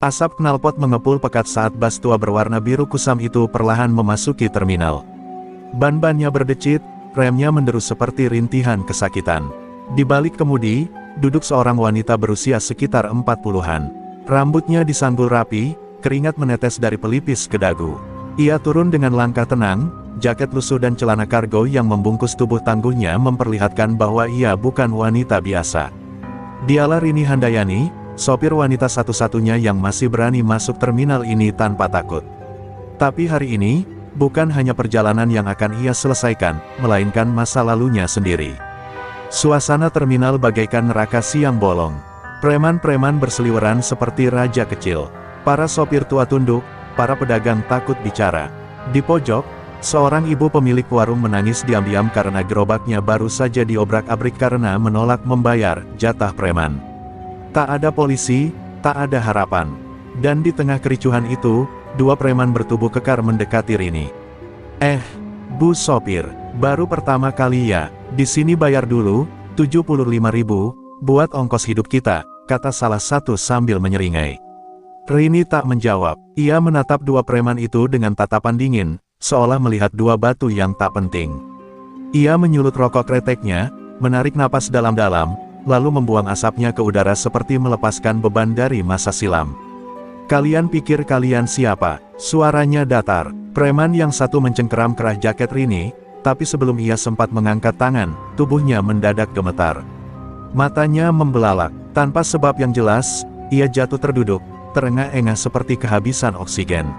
Asap knalpot mengepul pekat saat bas tua berwarna biru kusam itu perlahan memasuki terminal. Ban-bannya berdecit, remnya menderu seperti rintihan kesakitan. Di balik kemudi, duduk seorang wanita berusia sekitar 40-an. Rambutnya disanggul rapi, keringat menetes dari pelipis ke dagu. Ia turun dengan langkah tenang, jaket lusuh dan celana kargo yang membungkus tubuh tangguhnya memperlihatkan bahwa ia bukan wanita biasa. Dialah Rini Handayani, sopir wanita satu-satunya yang masih berani masuk terminal ini tanpa takut. Tapi hari ini, bukan hanya perjalanan yang akan ia selesaikan, melainkan masa lalunya sendiri. Suasana terminal bagaikan neraka siang bolong. Preman-preman berseliweran seperti raja kecil. Para sopir tua tunduk, para pedagang takut bicara. Di pojok, seorang ibu pemilik warung menangis diam-diam karena gerobaknya baru saja diobrak-abrik karena menolak membayar jatah preman. Tak ada polisi, tak ada harapan. Dan di tengah kericuhan itu, dua preman bertubuh kekar mendekati Rini. Bu sopir, baru pertama kali ya, di sini bayar dulu, 75.000, buat ongkos hidup kita, kata salah satu sambil menyeringai. Rini tak menjawab, ia menatap dua preman itu dengan tatapan dingin, seolah melihat dua batu yang tak penting. Ia menyulut rokok kreteknya, menarik napas dalam-dalam, lalu membuang asapnya ke udara seperti melepaskan beban dari masa silam. Kalian pikir kalian siapa? Suaranya datar. Preman yang satu mencengkeram kerah jaket Rini, tapi sebelum ia sempat mengangkat tangan, tubuhnya mendadak gemetar. Matanya membelalak, tanpa sebab yang jelas, ia jatuh terduduk, terengah-engah seperti kehabisan oksigen.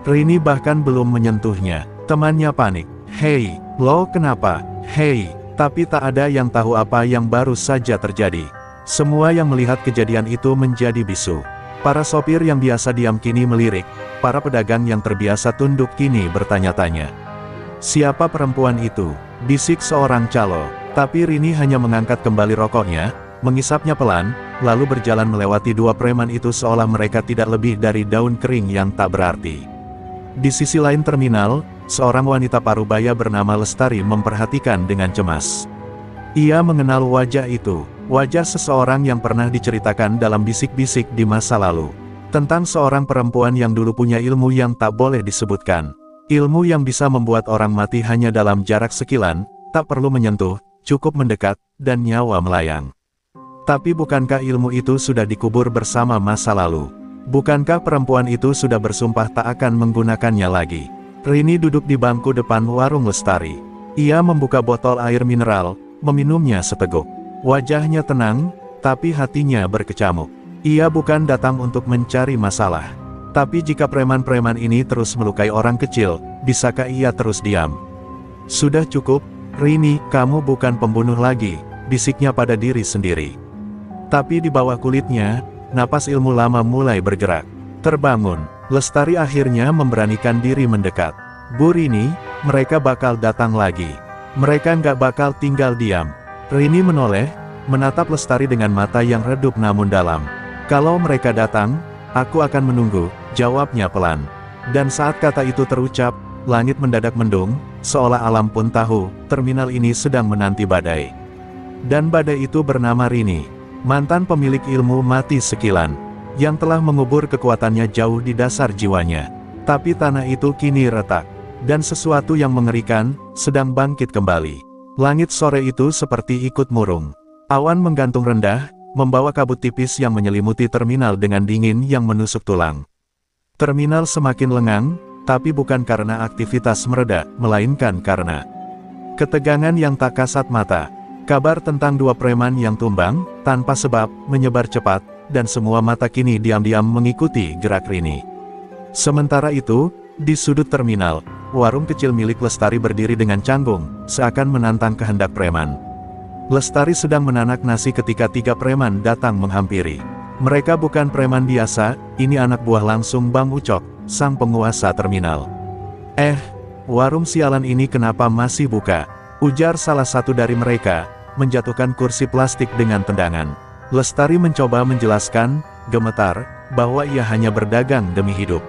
Rini bahkan belum menyentuhnya, temannya panik. Hei, lo kenapa? Hei, tapi tak ada yang tahu apa yang baru saja terjadi. Semua yang melihat kejadian itu menjadi bisu. Para sopir yang biasa diam kini melirik, para pedagang yang terbiasa tunduk kini bertanya-tanya. Siapa perempuan itu? Bisik seorang calo, tapi Rini hanya mengangkat kembali rokoknya, mengisapnya pelan, lalu berjalan melewati dua preman itu seolah mereka tidak lebih dari daun kering yang tak berarti. Di sisi lain terminal, seorang wanita parubaya bernama Lestari memperhatikan dengan cemas. Ia mengenal wajah itu. Wajah seseorang yang pernah diceritakan dalam bisik-bisik di masa lalu. Tentang seorang perempuan yang dulu punya ilmu yang tak boleh disebutkan. Ilmu yang bisa membuat orang mati hanya dalam jarak sekilan, tak perlu menyentuh, cukup mendekat, dan nyawa melayang. Tapi bukankah ilmu itu sudah dikubur bersama masa lalu? Bukankah perempuan itu sudah bersumpah tak akan menggunakannya lagi? Rini duduk di bangku depan warung Lestari. Ia membuka botol air mineral, meminumnya seteguk. Wajahnya tenang, tapi hatinya berkecamuk. Ia bukan datang untuk mencari masalah. Tapi jika preman-preman ini terus melukai orang kecil, bisakah ia terus diam? Sudah cukup, Rini, kamu bukan pembunuh lagi, bisiknya pada diri sendiri. Tapi di bawah kulitnya, napas ilmu lama mulai bergerak. Terbangun, Lestari akhirnya memberanikan diri mendekat. Bu Rini, mereka bakal datang lagi. Mereka nggak bakal tinggal diam. Rini menoleh, menatap Lestari dengan mata yang redup namun dalam. Kalau mereka datang, aku akan menunggu, jawabnya pelan. Dan saat kata itu terucap, langit mendadak mendung, seolah alam pun tahu, terminal ini sedang menanti badai. Dan badai itu bernama Rini, mantan pemilik ilmu mati sekilan, yang telah mengubur kekuatannya jauh di dasar jiwanya. Tapi tanah itu kini retak, dan sesuatu yang mengerikan, sedang bangkit kembali. Langit sore itu seperti ikut murung. Awan menggantung rendah, membawa kabut tipis yang menyelimuti terminal dengan dingin yang menusuk tulang. Terminal semakin lengang, tapi bukan karena aktivitas mereda, melainkan karena ketegangan yang tak kasat mata. Kabar tentang dua preman yang tumbang, tanpa sebab, menyebar cepat, dan semua mata kini diam-diam mengikuti gerak Rini. Sementara itu, di sudut terminal, warung kecil milik Lestari berdiri dengan canggung, seakan menantang kehendak preman. Lestari sedang menanak nasi ketika tiga preman datang menghampiri. Mereka bukan preman biasa, ini anak buah langsung Bang Ucok, sang penguasa terminal. Warung sialan ini kenapa masih buka? Ujar salah satu dari mereka, menjatuhkan kursi plastik dengan tendangan. Lestari mencoba menjelaskan, gemetar, bahwa ia hanya berdagang demi hidup.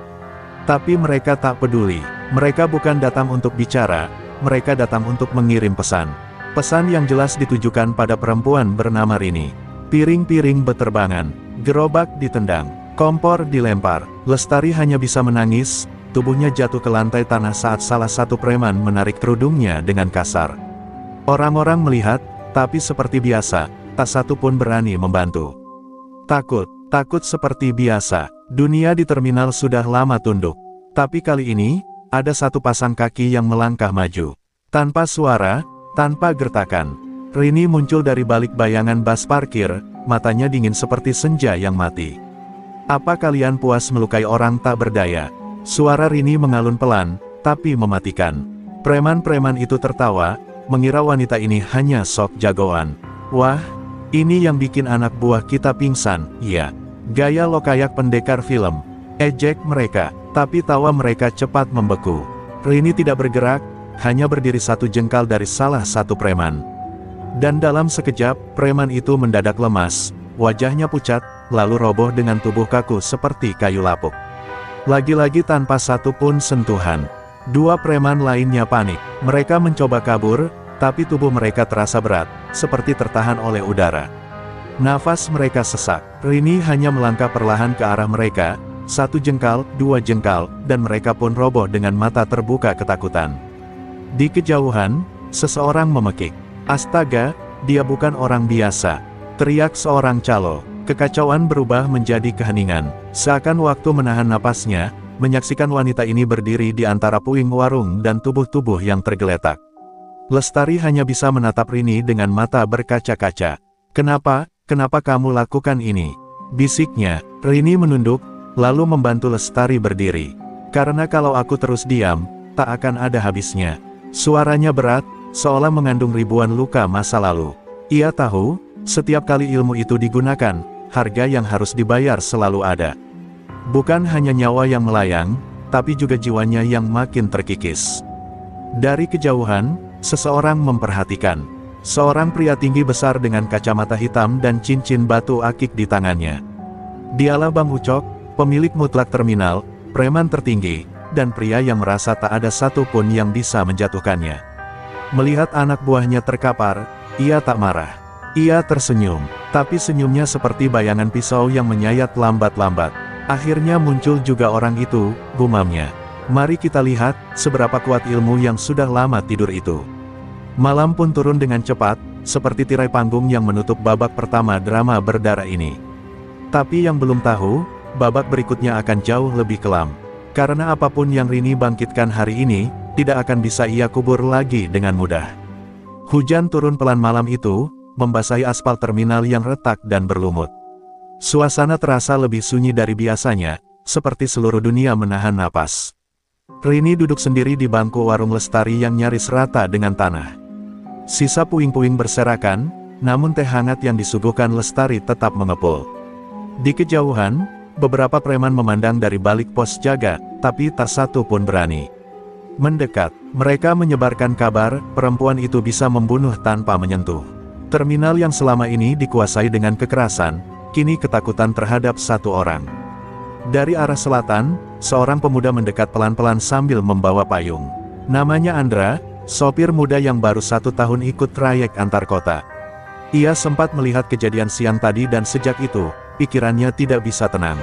Tapi mereka tak peduli. Mereka bukan datang untuk bicara, mereka datang untuk mengirim pesan. Pesan yang jelas ditujukan pada perempuan bernama Rini. Piring-piring beterbangan, gerobak ditendang, Kompor dilempar. Lestari hanya bisa menangis, tubuhnya jatuh ke lantai tanah saat salah satu preman menarik kerudungnya dengan kasar. Orang-orang melihat, tapi seperti biasa, tak satu pun berani membantu. Takut seperti biasa. Dunia di terminal sudah lama tunduk. Tapi kali ini, ada satu pasang kaki yang melangkah maju. Tanpa suara, tanpa gertakan, Rini muncul dari balik bayangan bas parkir, matanya dingin seperti senja yang mati. Apa kalian puas melukai orang tak berdaya? Suara Rini mengalun pelan, tapi mematikan. Preman-preman itu tertawa, mengira wanita ini hanya sok jagoan. Wah, ini yang bikin anak buah kita pingsan, ya. Gaya lo kayak pendekar film. Ejek mereka, tapi tawa mereka cepat membeku. Rini tidak bergerak, hanya berdiri satu jengkal dari salah satu preman. Dan dalam sekejap, preman itu mendadak lemas, wajahnya pucat, lalu roboh dengan tubuh kaku seperti kayu lapuk. Lagi-lagi tanpa satu pun sentuhan. Dua preman lainnya panik. Mereka mencoba kabur, tapi tubuh mereka terasa berat, seperti tertahan oleh udara. Nafas mereka sesak. Rini hanya melangkah perlahan ke arah mereka, satu jengkal, dua jengkal, dan mereka pun roboh dengan mata terbuka ketakutan. Di kejauhan, seseorang memekik. Astaga, dia bukan orang biasa, teriak seorang calo. Kekacauan berubah menjadi keheningan. Seakan waktu menahan napasnya, menyaksikan wanita ini berdiri di antara puing warung dan tubuh-tubuh yang tergeletak. Lestari hanya bisa menatap Rini dengan mata berkaca-kaca. Kenapa kamu lakukan ini? Bisiknya. Rini menunduk, lalu membantu Lestari berdiri. Karena kalau aku terus diam, tak akan ada habisnya. Suaranya berat, seolah mengandung ribuan luka masa lalu. Ia tahu, setiap kali ilmu itu digunakan, harga yang harus dibayar selalu ada. Bukan hanya nyawa yang melayang, tapi juga jiwanya yang makin terkikis. Dari kejauhan, seseorang memperhatikan. Seorang pria tinggi besar dengan kacamata hitam dan cincin batu akik di tangannya. Dialah Bang Ucok, pemilik mutlak terminal, preman tertinggi, dan pria yang merasa tak ada satupun yang bisa menjatuhkannya. Melihat anak buahnya terkapar, ia tak marah. Ia tersenyum, tapi senyumnya seperti bayangan pisau yang menyayat lambat-lambat. Akhirnya muncul juga orang itu, gumamnya. Mari kita lihat, seberapa kuat ilmu yang sudah lama tidur itu. Malam pun turun dengan cepat, seperti tirai panggung yang menutup babak pertama drama berdarah ini. Tapi yang belum tahu, babak berikutnya akan jauh lebih kelam. Karena apapun yang Rini bangkitkan hari ini, tidak akan bisa ia kubur lagi dengan mudah. Hujan turun pelan malam itu, membasahi aspal terminal yang retak dan berlumut. Suasana terasa lebih sunyi dari biasanya, seperti seluruh dunia menahan napas. Rini duduk sendiri di bangku warung Lestari yang nyaris rata dengan tanah. Sisa puing-puing berserakan, namun teh hangat yang disuguhkan Lestari tetap mengepul. Di kejauhan, beberapa preman memandang dari balik pos jaga, tapi tak satu pun berani mendekat. Mereka menyebarkan kabar, perempuan itu bisa membunuh tanpa menyentuh. Terminal yang selama ini dikuasai dengan kekerasan, kini ketakutan terhadap satu orang. Dari arah selatan, seorang pemuda mendekat pelan-pelan sambil membawa payung. Namanya Andra, sopir muda yang baru 1 tahun ikut trayek antar kota. Ia sempat melihat kejadian siang tadi dan sejak itu, pikirannya tidak bisa tenang.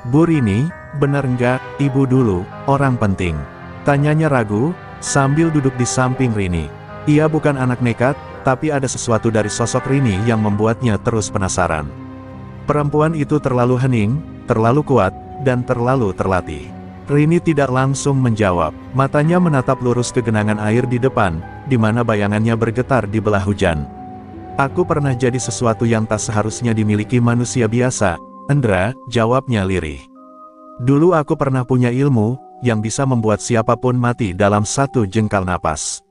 Bu Rini, benar enggak, ibu dulu, orang penting? Tanyanya ragu, sambil duduk di samping Rini. Ia bukan anak nekat, tapi ada sesuatu dari sosok Rini yang membuatnya terus penasaran. Perempuan itu terlalu hening, terlalu kuat, dan terlalu terlatih. Rini tidak langsung menjawab, matanya menatap lurus ke genangan air di depan, di mana bayangannya bergetar di belah hujan. Aku pernah jadi sesuatu yang tak seharusnya dimiliki manusia biasa, Andra, jawabnya lirih. Dulu aku pernah punya ilmu, yang bisa membuat siapapun mati dalam 1 jengkal napas.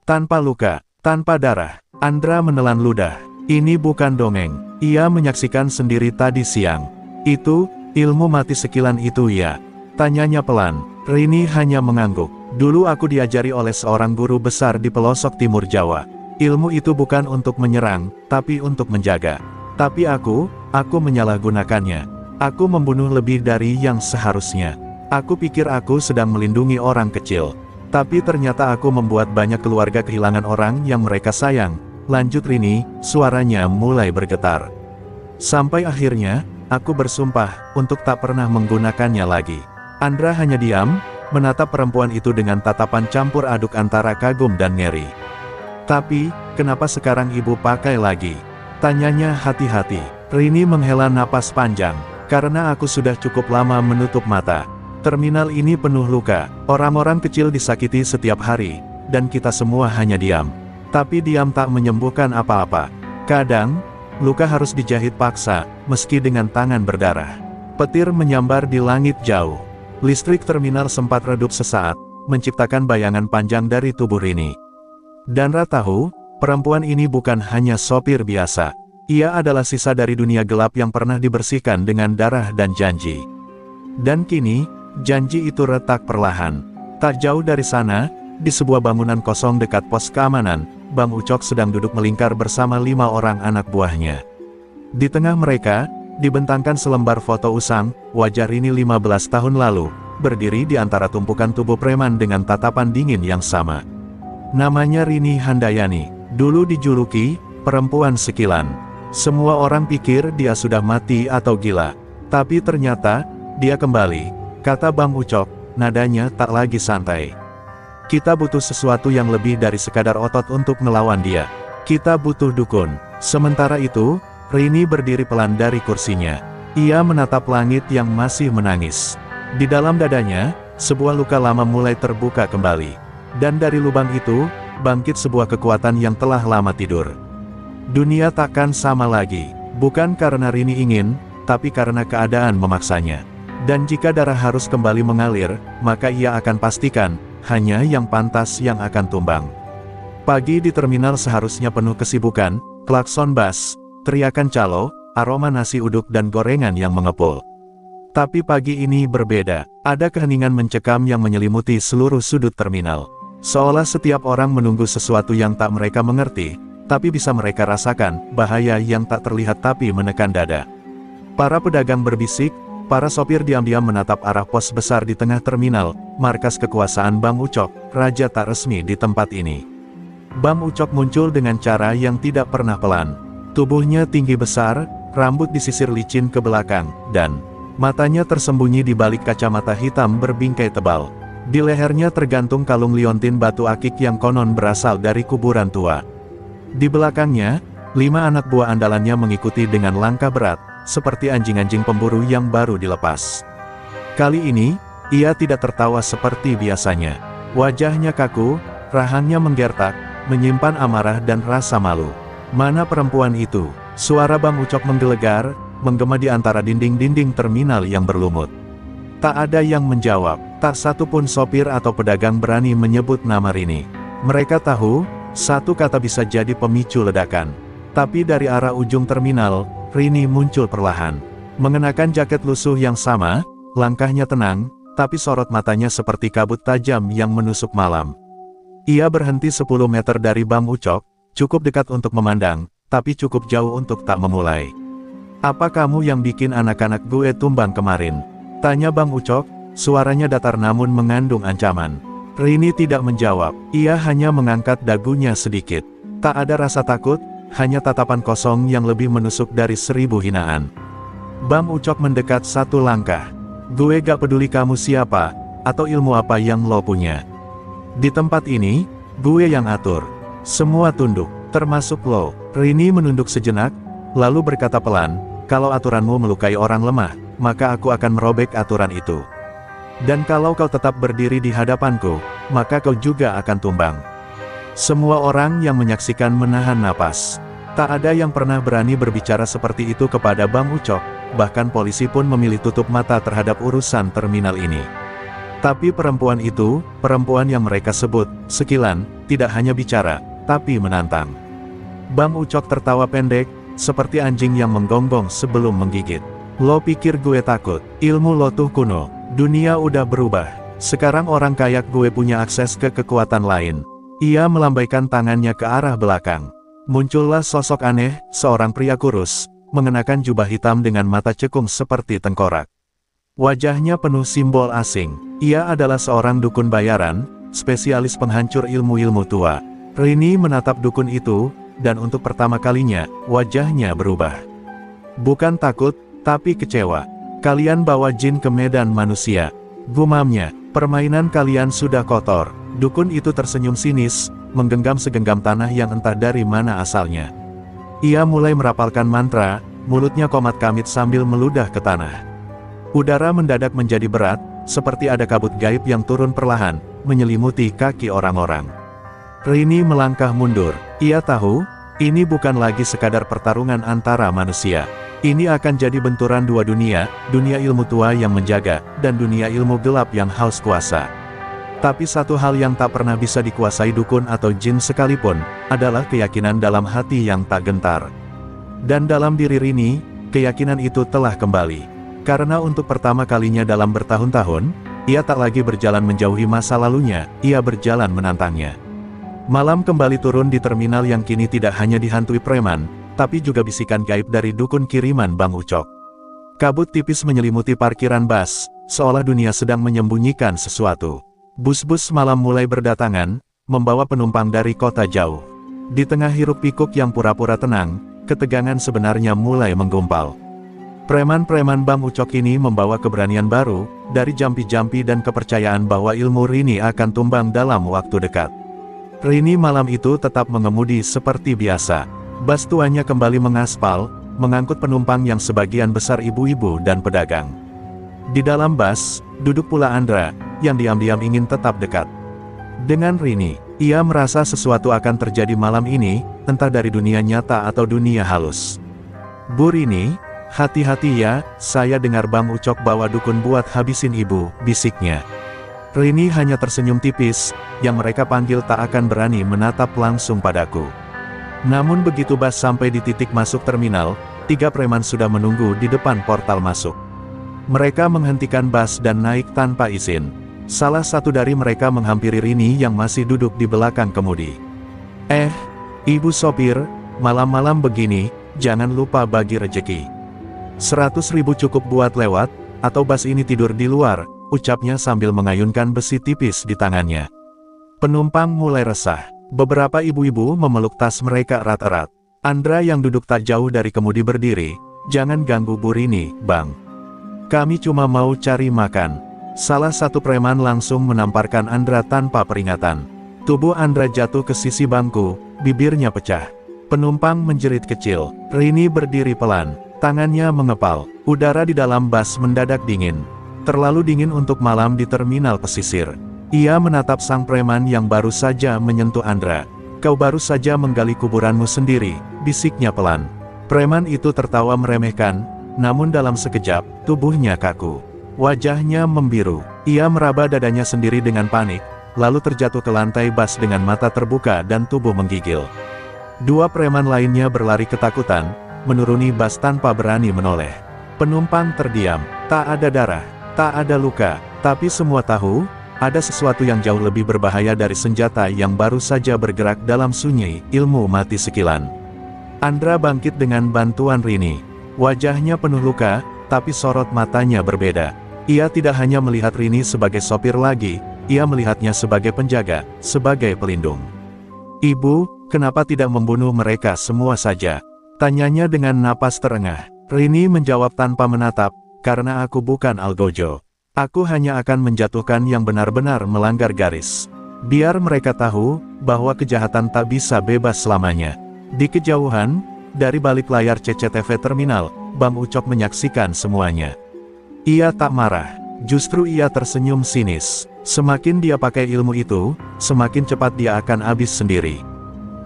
Tanpa luka, tanpa darah. Andra menelan ludah. Ini bukan dongeng. Ia menyaksikan sendiri tadi siang. Itu, ilmu mati sekilan itu ya? Tanyanya pelan. Rini hanya mengangguk. Dulu aku diajari oleh seorang guru besar di pelosok timur Jawa. Ilmu itu bukan untuk menyerang, tapi untuk menjaga. Tapi aku menyalahgunakannya. Aku membunuh lebih dari yang seharusnya. Aku pikir aku sedang melindungi orang kecil. Tapi ternyata aku membuat banyak keluarga kehilangan orang yang mereka sayang. Lanjut Rini, suaranya mulai bergetar. Sampai akhirnya, Aku bersumpah untuk tak pernah menggunakannya lagi. Andra hanya diam, menatap perempuan itu dengan tatapan campur aduk antara kagum dan ngeri. Tapi, kenapa sekarang ibu pakai lagi? Tanyanya hati-hati. Rini menghela napas panjang. Karena aku sudah cukup lama menutup mata. Terminal ini penuh luka, orang-orang kecil disakiti setiap hari, dan kita semua hanya diam. Tapi diam tak menyembuhkan apa-apa. Kadang, luka harus dijahit paksa, meski dengan tangan berdarah. Petir menyambar di langit jauh. Listrik terminal sempat redup sesaat, menciptakan bayangan panjang dari tubuh Rini. Danra tahu, perempuan ini bukan hanya sopir biasa. Ia adalah sisa dari dunia gelap yang pernah dibersihkan dengan darah dan janji. Dan kini, janji itu retak perlahan. Tak jauh dari sana, di sebuah bangunan kosong dekat pos keamanan, Bang Ucok sedang duduk melingkar bersama 5 orang anak buahnya. Di tengah mereka, dibentangkan selembar foto usang, wajah Rini 15 tahun lalu, berdiri di antara tumpukan tubuh preman dengan tatapan dingin yang sama. Namanya Rini Handayani, dulu dijuluki, perempuan sekilan. Semua orang pikir dia sudah mati atau gila. Tapi ternyata, dia kembali, kata Bang Ucok, nadanya tak lagi santai. Kita butuh sesuatu yang lebih dari sekadar otot untuk melawan dia. Kita butuh dukun. Sementara itu, Rini berdiri pelan dari kursinya. Ia menatap langit yang masih menangis. Di dalam dadanya, sebuah luka lama mulai terbuka kembali. Dan dari lubang itu, bangkit sebuah kekuatan yang telah lama tidur. Dunia takkan sama lagi, bukan karena Rini ingin, tapi karena keadaan memaksanya. Dan jika darah harus kembali mengalir, maka ia akan pastikan, hanya yang pantas yang akan tumbang. Pagi di terminal seharusnya penuh kesibukan, klakson bas, teriakan calo, aroma nasi uduk dan gorengan yang mengepul. Tapi pagi ini berbeda, ada keheningan mencekam yang menyelimuti seluruh sudut terminal. Seolah setiap orang menunggu sesuatu yang tak mereka mengerti, tapi bisa mereka rasakan, bahaya yang tak terlihat tapi menekan dada. Para pedagang berbisik, para sopir diam-diam menatap arah pos besar di tengah terminal, markas kekuasaan Bang Ucok, raja tak resmi di tempat ini. Bang Ucok muncul dengan cara yang tidak pernah pelan. Tubuhnya tinggi besar, rambut disisir licin ke belakang, dan matanya tersembunyi di balik kacamata hitam berbingkai tebal. Di lehernya tergantung kalung liontin batu akik yang konon berasal dari kuburan tua. Di belakangnya, 5 anak buah andalannya mengikuti dengan langkah berat, seperti anjing-anjing pemburu yang baru dilepas. Kali ini, ia tidak tertawa seperti biasanya. Wajahnya kaku, rahangnya menggertak, menyimpan amarah dan rasa malu. Mana perempuan itu? Suara Bang Ucok menggelegar, menggema di antara dinding-dinding terminal yang berlumut. Tak ada yang menjawab, tak satu pun sopir atau pedagang berani menyebut nama Rini. Mereka tahu, satu kata bisa jadi pemicu ledakan. Tapi dari arah ujung terminal, Rini muncul perlahan. Mengenakan jaket lusuh yang sama, langkahnya tenang, tapi sorot matanya seperti kabut tajam yang menusuk malam. Ia berhenti 10 meter dari Bang Ucok, cukup dekat untuk memandang, tapi cukup jauh untuk tak memulai. Apa kamu yang bikin anak-anak gue tumbang kemarin? Tanya Bang Ucok, suaranya datar namun mengandung ancaman. Rini tidak menjawab, ia hanya mengangkat dagunya sedikit. Tak ada rasa takut, hanya tatapan kosong yang lebih menusuk dari 1000 hinaan. Bang Ucok mendekat 1 langkah. Gue gak peduli kamu siapa, atau ilmu apa yang lo punya. Di tempat ini, gue yang atur. Semua tunduk, termasuk lo. Rini menunduk sejenak, lalu berkata pelan, kalau aturanmu melukai orang lemah, maka aku akan merobek aturan itu. Dan kalau kau tetap berdiri di hadapanku, maka kau juga akan tumbang. Semua orang yang menyaksikan menahan napas. Tak ada yang pernah berani berbicara seperti itu kepada Bang Ucok, bahkan polisi pun memilih tutup mata terhadap urusan terminal ini. Tapi perempuan itu, perempuan yang mereka sebut, sekilan, tidak hanya bicara, tapi menantang. Bang Ucok tertawa pendek, seperti anjing yang menggonggong sebelum menggigit. Lo pikir gue takut? Ilmu lo tuh kuno, dunia udah berubah. Sekarang orang kayak gue punya akses ke kekuatan lain. Ia melambaikan tangannya ke arah belakang. Muncullah sosok aneh, seorang pria kurus, mengenakan jubah hitam dengan mata cekung seperti tengkorak. Wajahnya penuh simbol asing. Ia adalah seorang dukun bayaran, spesialis penghancur ilmu-ilmu tua. Rini menatap dukun itu, dan untuk pertama kalinya, wajahnya berubah. Bukan takut, tapi kecewa. Kalian bawa jin ke medan manusia. Gumamnya, permainan kalian sudah kotor. Dukun itu tersenyum sinis, menggenggam segenggam tanah yang entah dari mana asalnya. Ia mulai merapalkan mantra, mulutnya komat-kamit sambil meludah ke tanah. Udara mendadak menjadi berat, seperti ada kabut gaib yang turun perlahan, menyelimuti kaki orang-orang. Rini melangkah mundur. Ia tahu, ini bukan lagi sekadar pertarungan antara manusia. Ini akan jadi benturan dua dunia, dunia ilmu tua yang menjaga, dan dunia ilmu gelap yang haus kuasa. Tapi satu hal yang tak pernah bisa dikuasai dukun atau jin sekalipun, adalah keyakinan dalam hati yang tak gentar. Dan dalam diri Rini, keyakinan itu telah kembali. Karena untuk pertama kalinya dalam bertahun-tahun, ia tak lagi berjalan menjauhi masa lalunya, ia berjalan menantangnya. Malam kembali turun di terminal yang kini tidak hanya dihantui preman, tapi juga bisikan gaib dari dukun kiriman Bang Ucok. Kabut tipis menyelimuti parkiran bus, seolah dunia sedang menyembunyikan sesuatu. Bus-bus malam mulai berdatangan, membawa penumpang dari kota jauh. Di tengah hiruk pikuk yang pura-pura tenang, ketegangan sebenarnya mulai menggumpal. Preman-preman Bang Ucok ini membawa keberanian baru, dari jampi-jampi dan kepercayaan bahwa ilmu Rini akan tumbang dalam waktu dekat. Rini malam itu tetap mengemudi seperti biasa. Bus tuanya kembali mengaspal, mengangkut penumpang yang sebagian besar ibu-ibu dan pedagang. Di dalam bus, duduk pula Andra, yang diam-diam ingin tetap dekat. Dengan Rini, ia merasa sesuatu akan terjadi malam ini, entah dari dunia nyata atau dunia halus. Bu Rini, hati-hati ya, saya dengar Bang Ucok bawa dukun buat habisin ibu, bisiknya. Rini hanya tersenyum tipis, yang mereka panggil tak akan berani menatap langsung padaku. Namun begitu bus sampai di titik masuk terminal, 3 preman sudah menunggu di depan portal masuk. Mereka menghentikan bus dan naik tanpa izin. Salah satu dari mereka menghampiri Rini yang masih duduk di belakang kemudi. Ibu sopir, malam-malam begini, jangan lupa bagi rejeki. 100.000 cukup buat lewat, atau bus ini tidur di luar, ucapnya sambil mengayunkan besi tipis di tangannya. Penumpang mulai resah. Beberapa ibu-ibu memeluk tas mereka erat-erat. Andra yang duduk tak jauh dari kemudi berdiri, jangan ganggu Bu Rini, Bang. Kami cuma mau cari makan. Salah satu preman langsung menamparkan Andra tanpa peringatan. Tubuh Andra jatuh ke sisi bangku, bibirnya pecah. Penumpang menjerit kecil. Rini berdiri pelan, tangannya mengepal. Udara di dalam bus mendadak dingin. Terlalu dingin untuk malam di terminal pesisir. Ia menatap sang preman yang baru saja menyentuh Andra. Kau baru saja menggali kuburanmu sendiri, bisiknya pelan. Preman itu tertawa meremehkan, namun dalam sekejap, tubuhnya kaku. Wajahnya membiru. Ia meraba dadanya sendiri dengan panik, lalu terjatuh ke lantai bus dengan mata terbuka dan tubuh menggigil. 2 preman lainnya berlari ketakutan, menuruni bus tanpa berani menoleh. Penumpang terdiam, tak ada darah, tak ada luka, tapi semua tahu, ada sesuatu yang jauh lebih berbahaya dari senjata yang baru saja bergerak dalam sunyi, ilmu mati sekilan. Andra bangkit dengan bantuan Rini. Wajahnya penuh luka, tapi sorot matanya berbeda. Ia tidak hanya melihat Rini sebagai sopir lagi, ia melihatnya sebagai penjaga, sebagai pelindung. Ibu, kenapa tidak membunuh mereka semua saja? Tanyanya dengan napas terengah. Rini menjawab tanpa menatap, karena aku bukan Algojo. Aku hanya akan menjatuhkan yang benar-benar melanggar garis. Biar mereka tahu, bahwa kejahatan tak bisa bebas selamanya. Di kejauhan, dari balik layar CCTV terminal, Bang Ucok menyaksikan semuanya. Ia tak marah, justru ia tersenyum sinis. Semakin dia pakai ilmu itu, semakin cepat dia akan habis sendiri.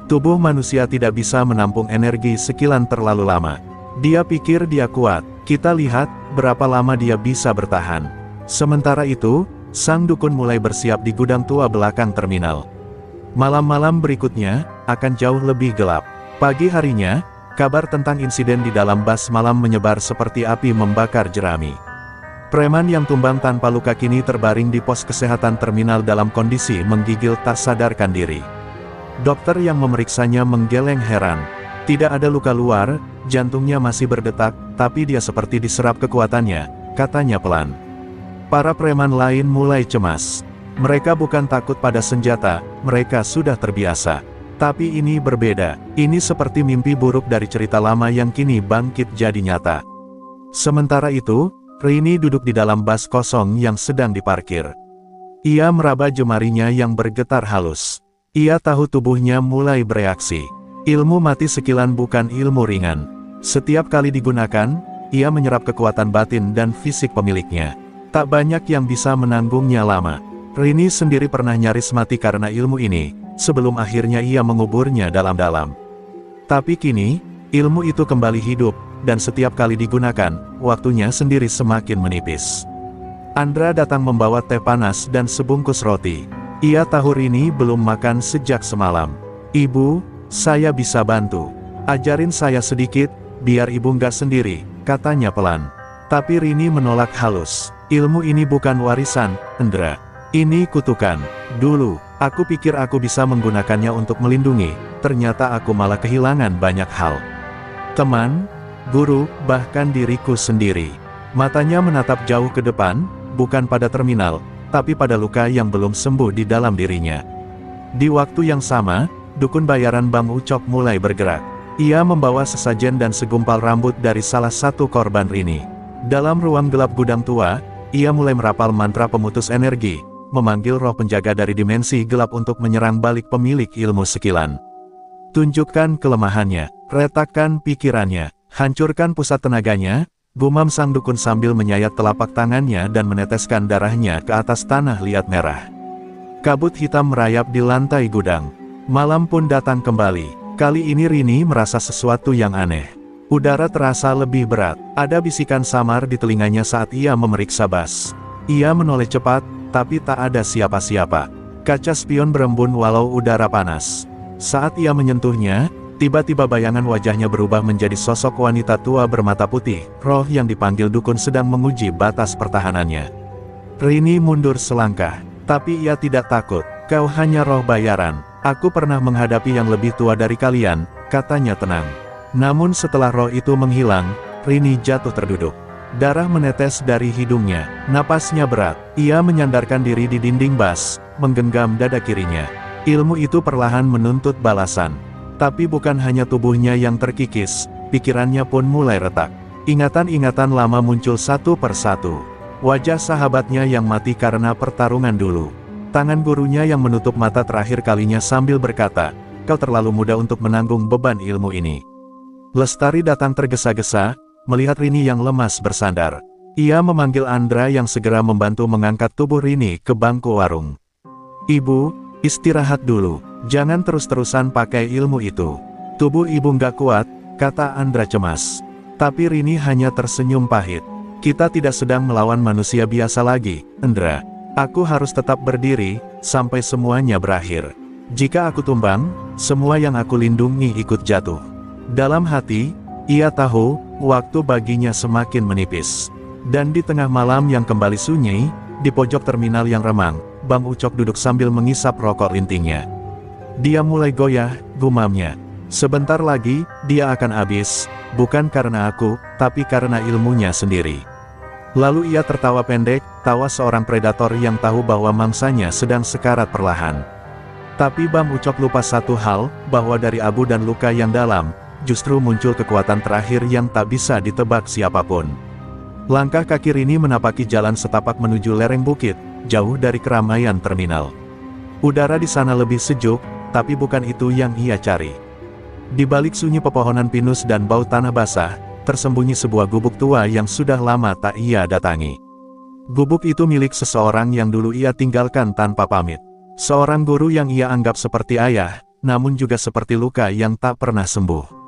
Tubuh manusia tidak bisa menampung energi sekilan terlalu lama. Dia pikir dia kuat, kita lihat, berapa lama dia bisa bertahan. Sementara itu, sang dukun mulai bersiap di gudang tua belakang terminal. Malam-malam berikutnya, akan jauh lebih gelap. Pagi harinya, kabar tentang insiden di dalam bus malam menyebar seperti api membakar jerami. Preman yang tumbang tanpa luka kini terbaring di pos kesehatan terminal dalam kondisi menggigil tak sadarkan diri. Dokter yang memeriksanya menggeleng heran. Tidak ada luka luar, jantungnya masih berdetak, tapi dia seperti diserap kekuatannya, katanya pelan. Para preman lain mulai cemas. Mereka bukan takut pada senjata, mereka sudah terbiasa. Tapi ini berbeda, ini seperti mimpi buruk dari cerita lama yang kini bangkit jadi nyata. Sementara itu, Rini duduk di dalam bus kosong yang sedang diparkir. Ia meraba jemarinya yang bergetar halus. Ia tahu tubuhnya mulai bereaksi. Ilmu mati sekilan bukan ilmu ringan. Setiap kali digunakan, ia menyerap kekuatan batin dan fisik pemiliknya. Tak banyak yang bisa menanggungnya lama. Rini sendiri pernah nyaris mati karena ilmu ini, sebelum akhirnya ia menguburnya dalam-dalam. Tapi kini, ilmu itu kembali hidup, dan setiap kali digunakan, waktunya sendiri semakin menipis. Andra datang membawa teh panas dan sebungkus roti. Ia tahu Rini belum makan sejak semalam. "Ibu, saya bisa bantu. Ajarin saya sedikit, biar ibu nggak sendiri," katanya pelan. Tapi Rini menolak halus. "Ilmu ini bukan warisan, Andra. Ini kutukan. Dulu, aku pikir aku bisa menggunakannya untuk melindungi, ternyata aku malah kehilangan banyak hal. Teman, guru, bahkan diriku sendiri." Matanya menatap jauh ke depan, bukan pada terminal, tapi pada luka yang belum sembuh di dalam dirinya. Di waktu yang sama, dukun bayaran Bang Ucok mulai bergerak. Ia membawa sesajen dan segumpal rambut dari salah satu korban Rini. Dalam ruang gelap gudang tua, ia mulai merapal mantra pemutus energi, memanggil roh penjaga dari dimensi gelap untuk menyerang balik pemilik ilmu sekilan. "Tunjukkan kelemahannya, retakkan pikirannya, hancurkan pusat tenaganya," gumam sang dukun sambil menyayat telapak tangannya dan meneteskan darahnya ke atas tanah liat merah. Kabut hitam merayap di lantai gudang. Malam pun datang kembali. Kali ini Rini merasa sesuatu yang aneh. Udara terasa lebih berat. Ada bisikan samar di telinganya saat ia memeriksa bas. Ia menoleh cepat, tapi tak ada siapa-siapa. Kaca spion berembun walau udara panas. Saat ia menyentuhnya, tiba-tiba bayangan wajahnya berubah menjadi sosok wanita tua bermata putih. Roh yang dipanggil dukun sedang menguji batas pertahanannya. Rini mundur selangkah, tapi ia tidak takut. "Kau hanya roh bayaran. Aku pernah menghadapi yang lebih tua dari kalian," katanya tenang. Namun setelah roh itu menghilang, Rini jatuh terduduk. Darah menetes dari hidungnya, napasnya berat. Ia menyandarkan diri di dinding bas, menggenggam dada kirinya. Ilmu itu perlahan menuntut balasan. Tapi bukan hanya tubuhnya yang terkikis, pikirannya pun mulai retak. Ingatan-ingatan lama muncul satu persatu. Wajah sahabatnya yang mati karena pertarungan dulu. Tangan gurunya yang menutup mata terakhir kalinya sambil berkata, "Kau terlalu muda untuk menanggung beban ilmu ini." Lestari datang tergesa-gesa, melihat Rini yang lemas bersandar. Ia memanggil Andra yang segera membantu mengangkat tubuh Rini ke bangku warung. "Ibu, istirahat dulu. Jangan terus-terusan pakai ilmu itu. Tubuh ibu nggak kuat," kata Andra cemas. Tapi Rini hanya tersenyum pahit. "Kita tidak sedang melawan manusia biasa lagi, Andra. Aku harus tetap berdiri, sampai semuanya berakhir. Jika aku tumbang, semua yang aku lindungi ikut jatuh." Dalam hati, ia tahu, waktu baginya semakin menipis. Dan di tengah malam yang kembali sunyi, di pojok terminal yang remang, Bang Ucok duduk sambil mengisap rokok lintingnya. Dia mulai goyah, gumamnya. "Sebentar lagi, dia akan habis, bukan karena aku, tapi karena ilmunya sendiri." Lalu ia tertawa pendek, tawa seorang predator yang tahu bahwa mangsanya sedang sekarat perlahan. Tapi Bang Ucok lupa satu hal, bahwa dari abu dan luka yang dalam, justru muncul kekuatan terakhir yang tak bisa ditebak siapapun. Langkah kaki Rini menapaki jalan setapak menuju lereng bukit, jauh dari keramaian terminal. Udara di sana lebih sejuk, tapi bukan itu yang ia cari. Di balik sunyi pepohonan pinus dan bau tanah basah, tersembunyi sebuah gubuk tua yang sudah lama tak ia datangi. Gubuk itu milik seseorang yang dulu ia tinggalkan tanpa pamit. Seorang guru yang ia anggap seperti ayah, namun juga seperti luka yang tak pernah sembuh.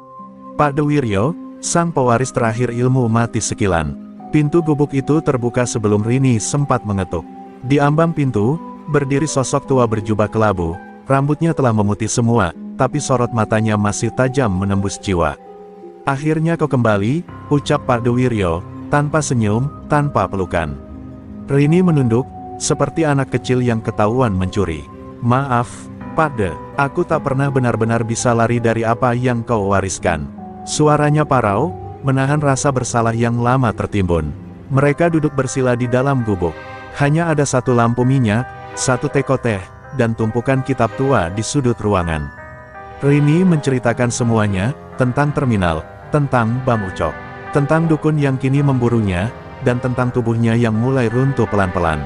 Pak Dewiryo, sang pewaris terakhir ilmu mati sekilan. Pintu gubuk itu terbuka sebelum Rini sempat mengetuk. Di ambang pintu, berdiri sosok tua berjubah kelabu. Rambutnya telah memutih semua, tapi sorot matanya masih tajam menembus jiwa. "Akhirnya kau kembali," ucap Pak Dewiryo, tanpa senyum, tanpa pelukan. Rini menunduk, seperti anak kecil yang ketahuan mencuri. "Maaf, Pak De, aku tak pernah benar-benar bisa lari dari apa yang kau wariskan." Suaranya parau, menahan rasa bersalah yang lama tertimbun. Mereka duduk bersila di dalam gubuk. Hanya ada satu lampu minyak, satu teko teh, dan tumpukan kitab tua di sudut ruangan. Rini menceritakan semuanya, tentang terminal, tentang Bang Ucok. Tentang dukun yang kini memburunya, dan tentang tubuhnya yang mulai runtuh pelan-pelan.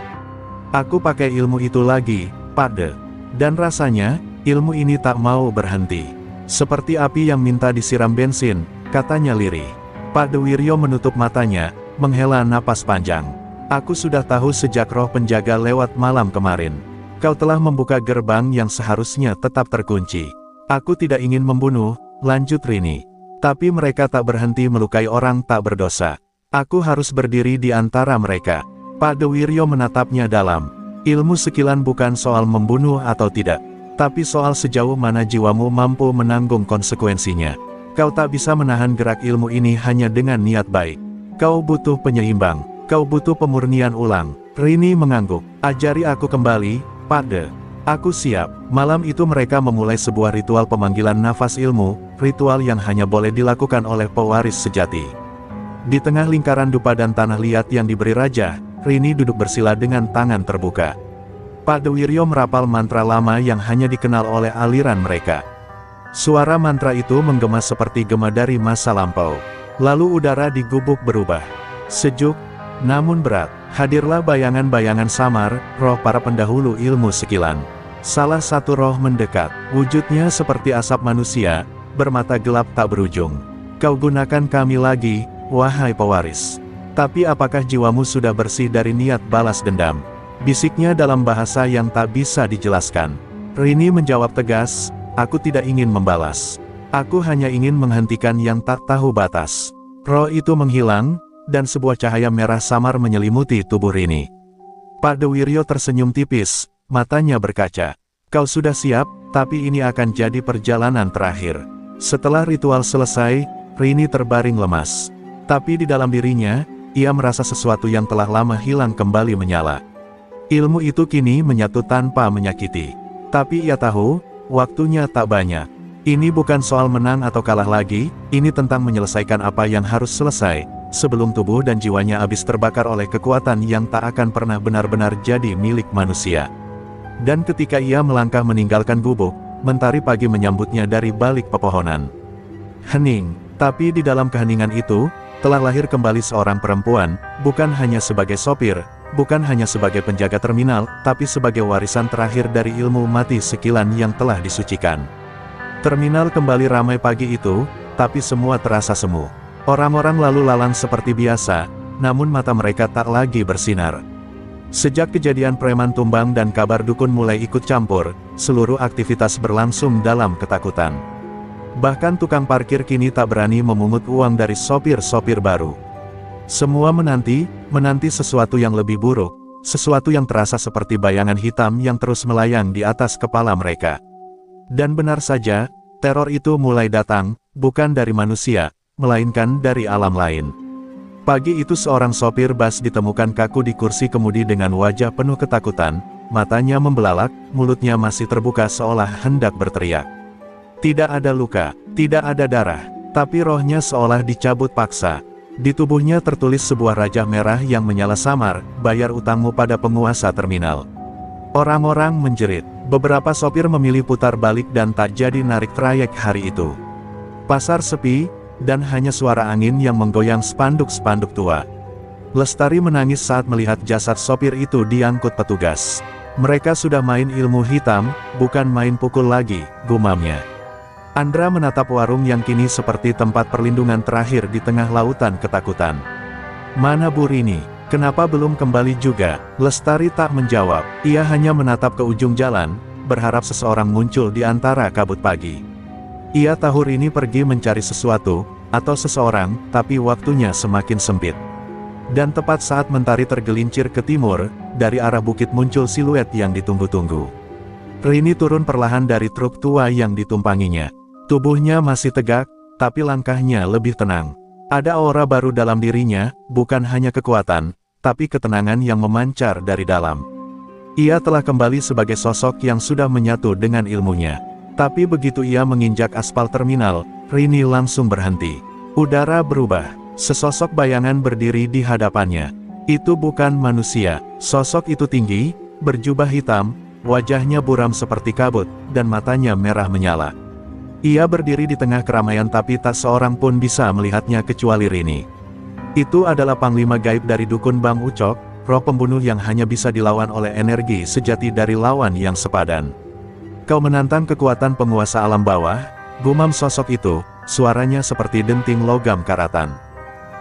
Aku pakai ilmu itu lagi, Pade. Dan rasanya, ilmu ini tak mau berhenti. Seperti api yang minta disiram bensin, katanya lirih. Pade Wiryo menutup matanya, menghela napas panjang. Aku sudah tahu sejak roh penjaga lewat malam kemarin. Kau telah membuka gerbang yang seharusnya tetap terkunci. Aku tidak ingin membunuh, lanjut Rini. Tapi mereka tak berhenti melukai orang tak berdosa. Aku harus berdiri di antara mereka. Pade Wiryo menatapnya dalam. Ilmu sekilan bukan soal membunuh atau tidak, tapi soal sejauh mana jiwamu mampu menanggung konsekuensinya. Kau tak bisa menahan gerak ilmu ini hanya dengan niat baik. Kau butuh penyeimbang, kau butuh pemurnian ulang. Rini mengangguk. Ajari aku kembali, Pade. Aku siap. Malam itu mereka memulai sebuah ritual pemanggilan nafas ilmu, ritual yang hanya boleh dilakukan oleh pewaris sejati. Di tengah lingkaran dupa dan tanah liat yang diberi raja, Rini duduk bersila dengan tangan terbuka. Pade Wiryo merapal mantra lama yang hanya dikenal oleh aliran mereka. Suara mantra itu menggema seperti gema dari masa lampau. Lalu udara di gubuk berubah. Sejuk, namun berat. Hadirlah bayangan-bayangan samar, roh para pendahulu ilmu sekilan. Salah satu roh mendekat, wujudnya seperti asap manusia, bermata gelap tak berujung. Kau gunakan kami lagi, wahai pewaris. Tapi apakah jiwamu sudah bersih dari niat balas dendam? Bisiknya dalam bahasa yang tak bisa dijelaskan. Rini menjawab tegas, aku tidak ingin membalas. Aku hanya ingin menghentikan yang tak tahu batas. Roh itu menghilang, dan sebuah cahaya merah samar menyelimuti tubuh Rini. Pade Wiryo tersenyum tipis, matanya berkaca. Kau sudah siap, tapi ini akan jadi perjalanan terakhir. Setelah ritual selesai, Rini terbaring lemas. Tapi di dalam dirinya, ia merasa sesuatu yang telah lama hilang kembali menyala. Ilmu itu kini menyatu tanpa menyakiti. Tapi ia tahu, waktunya tak banyak. Ini bukan soal menang atau kalah lagi, ini tentang menyelesaikan apa yang harus selesai, sebelum tubuh dan jiwanya habis terbakar oleh kekuatan yang tak akan pernah benar-benar jadi milik manusia. Dan ketika ia melangkah meninggalkan gubuk, mentari pagi menyambutnya dari balik pepohonan. Hening, tapi di dalam keheningan itu, telah lahir kembali seorang perempuan, bukan hanya sebagai sopir, bukan hanya sebagai penjaga terminal, tapi sebagai warisan terakhir dari ilmu mati sekilan yang telah disucikan. Terminal kembali ramai pagi itu, tapi semua terasa semu. Orang-orang lalu lalang seperti biasa, namun mata mereka tak lagi bersinar. Sejak kejadian preman tumbang dan kabar dukun mulai ikut campur, seluruh aktivitas berlangsung dalam ketakutan. Bahkan tukang parkir kini tak berani memungut uang dari sopir-sopir baru. Semua menanti sesuatu yang lebih buruk, sesuatu yang terasa seperti bayangan hitam yang terus melayang di atas kepala mereka. Dan benar saja, teror itu mulai datang, bukan dari manusia, melainkan dari alam lain. Pagi itu seorang sopir bus ditemukan kaku di kursi kemudi dengan wajah penuh ketakutan, matanya membelalak, mulutnya masih terbuka seolah hendak berteriak. Tidak ada luka, tidak ada darah, tapi rohnya seolah dicabut paksa. Di tubuhnya tertulis sebuah rajah merah yang menyala samar, bayar utangmu pada penguasa terminal. Orang-orang menjerit, beberapa sopir memilih putar balik dan tak jadi narik trayek hari itu. Pasar sepi, dan hanya suara angin yang menggoyang spanduk-spanduk tua. Lestari menangis saat melihat jasad sopir itu diangkut petugas. Mereka sudah main ilmu hitam, bukan main pukul lagi, gumamnya. Andra menatap warung yang kini seperti tempat perlindungan terakhir di tengah lautan ketakutan. Mana Bu Rini? Kenapa belum kembali juga? Lestari tak menjawab, ia hanya menatap ke ujung jalan, berharap seseorang muncul di antara kabut pagi. Ia tahu Rini pergi mencari sesuatu, atau seseorang, tapi waktunya semakin sempit. Dan tepat saat mentari tergelincir ke timur, dari arah bukit muncul siluet yang ditunggu-tunggu. Rini turun perlahan dari truk tua yang ditumpanginya. Tubuhnya masih tegak, tapi langkahnya lebih tenang. Ada aura baru dalam dirinya, bukan hanya kekuatan, tapi ketenangan yang memancar dari dalam. Ia telah kembali sebagai sosok yang sudah menyatu dengan ilmunya. Tapi begitu ia menginjak aspal terminal, Rini langsung berhenti. Udara berubah, sesosok bayangan berdiri di hadapannya. Itu bukan manusia, sosok itu tinggi, berjubah hitam, wajahnya buram seperti kabut, dan matanya merah menyala. Ia berdiri di tengah keramaian tapi tak seorang pun bisa melihatnya kecuali Rini. Itu adalah panglima gaib dari dukun Bang Ucok, roh pembunuh yang hanya bisa dilawan oleh energi sejati dari lawan yang sepadan. Kau menantang kekuatan penguasa alam bawah, gumam sosok itu, suaranya seperti denting logam karatan.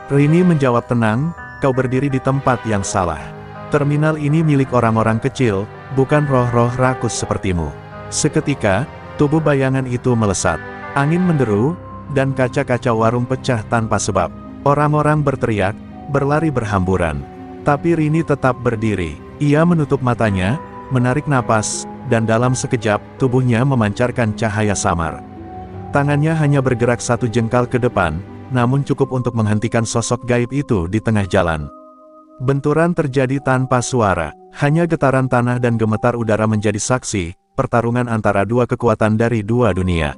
Rini menjawab tenang, kau berdiri di tempat yang salah. Terminal ini milik orang-orang kecil, bukan roh-roh rakus sepertimu. Seketika, tubuh bayangan itu melesat. Angin menderu, dan kaca-kaca warung pecah tanpa sebab. Orang-orang berteriak, berlari berhamburan. Tapi Rini tetap berdiri. Ia menutup matanya, menarik napas, dan dalam sekejap, tubuhnya memancarkan cahaya samar. Tangannya hanya bergerak satu jengkal ke depan, namun cukup untuk menghentikan sosok gaib itu di tengah jalan. Benturan terjadi tanpa suara, hanya getaran tanah dan gemetar udara menjadi saksi, pertarungan antara dua kekuatan dari dua dunia.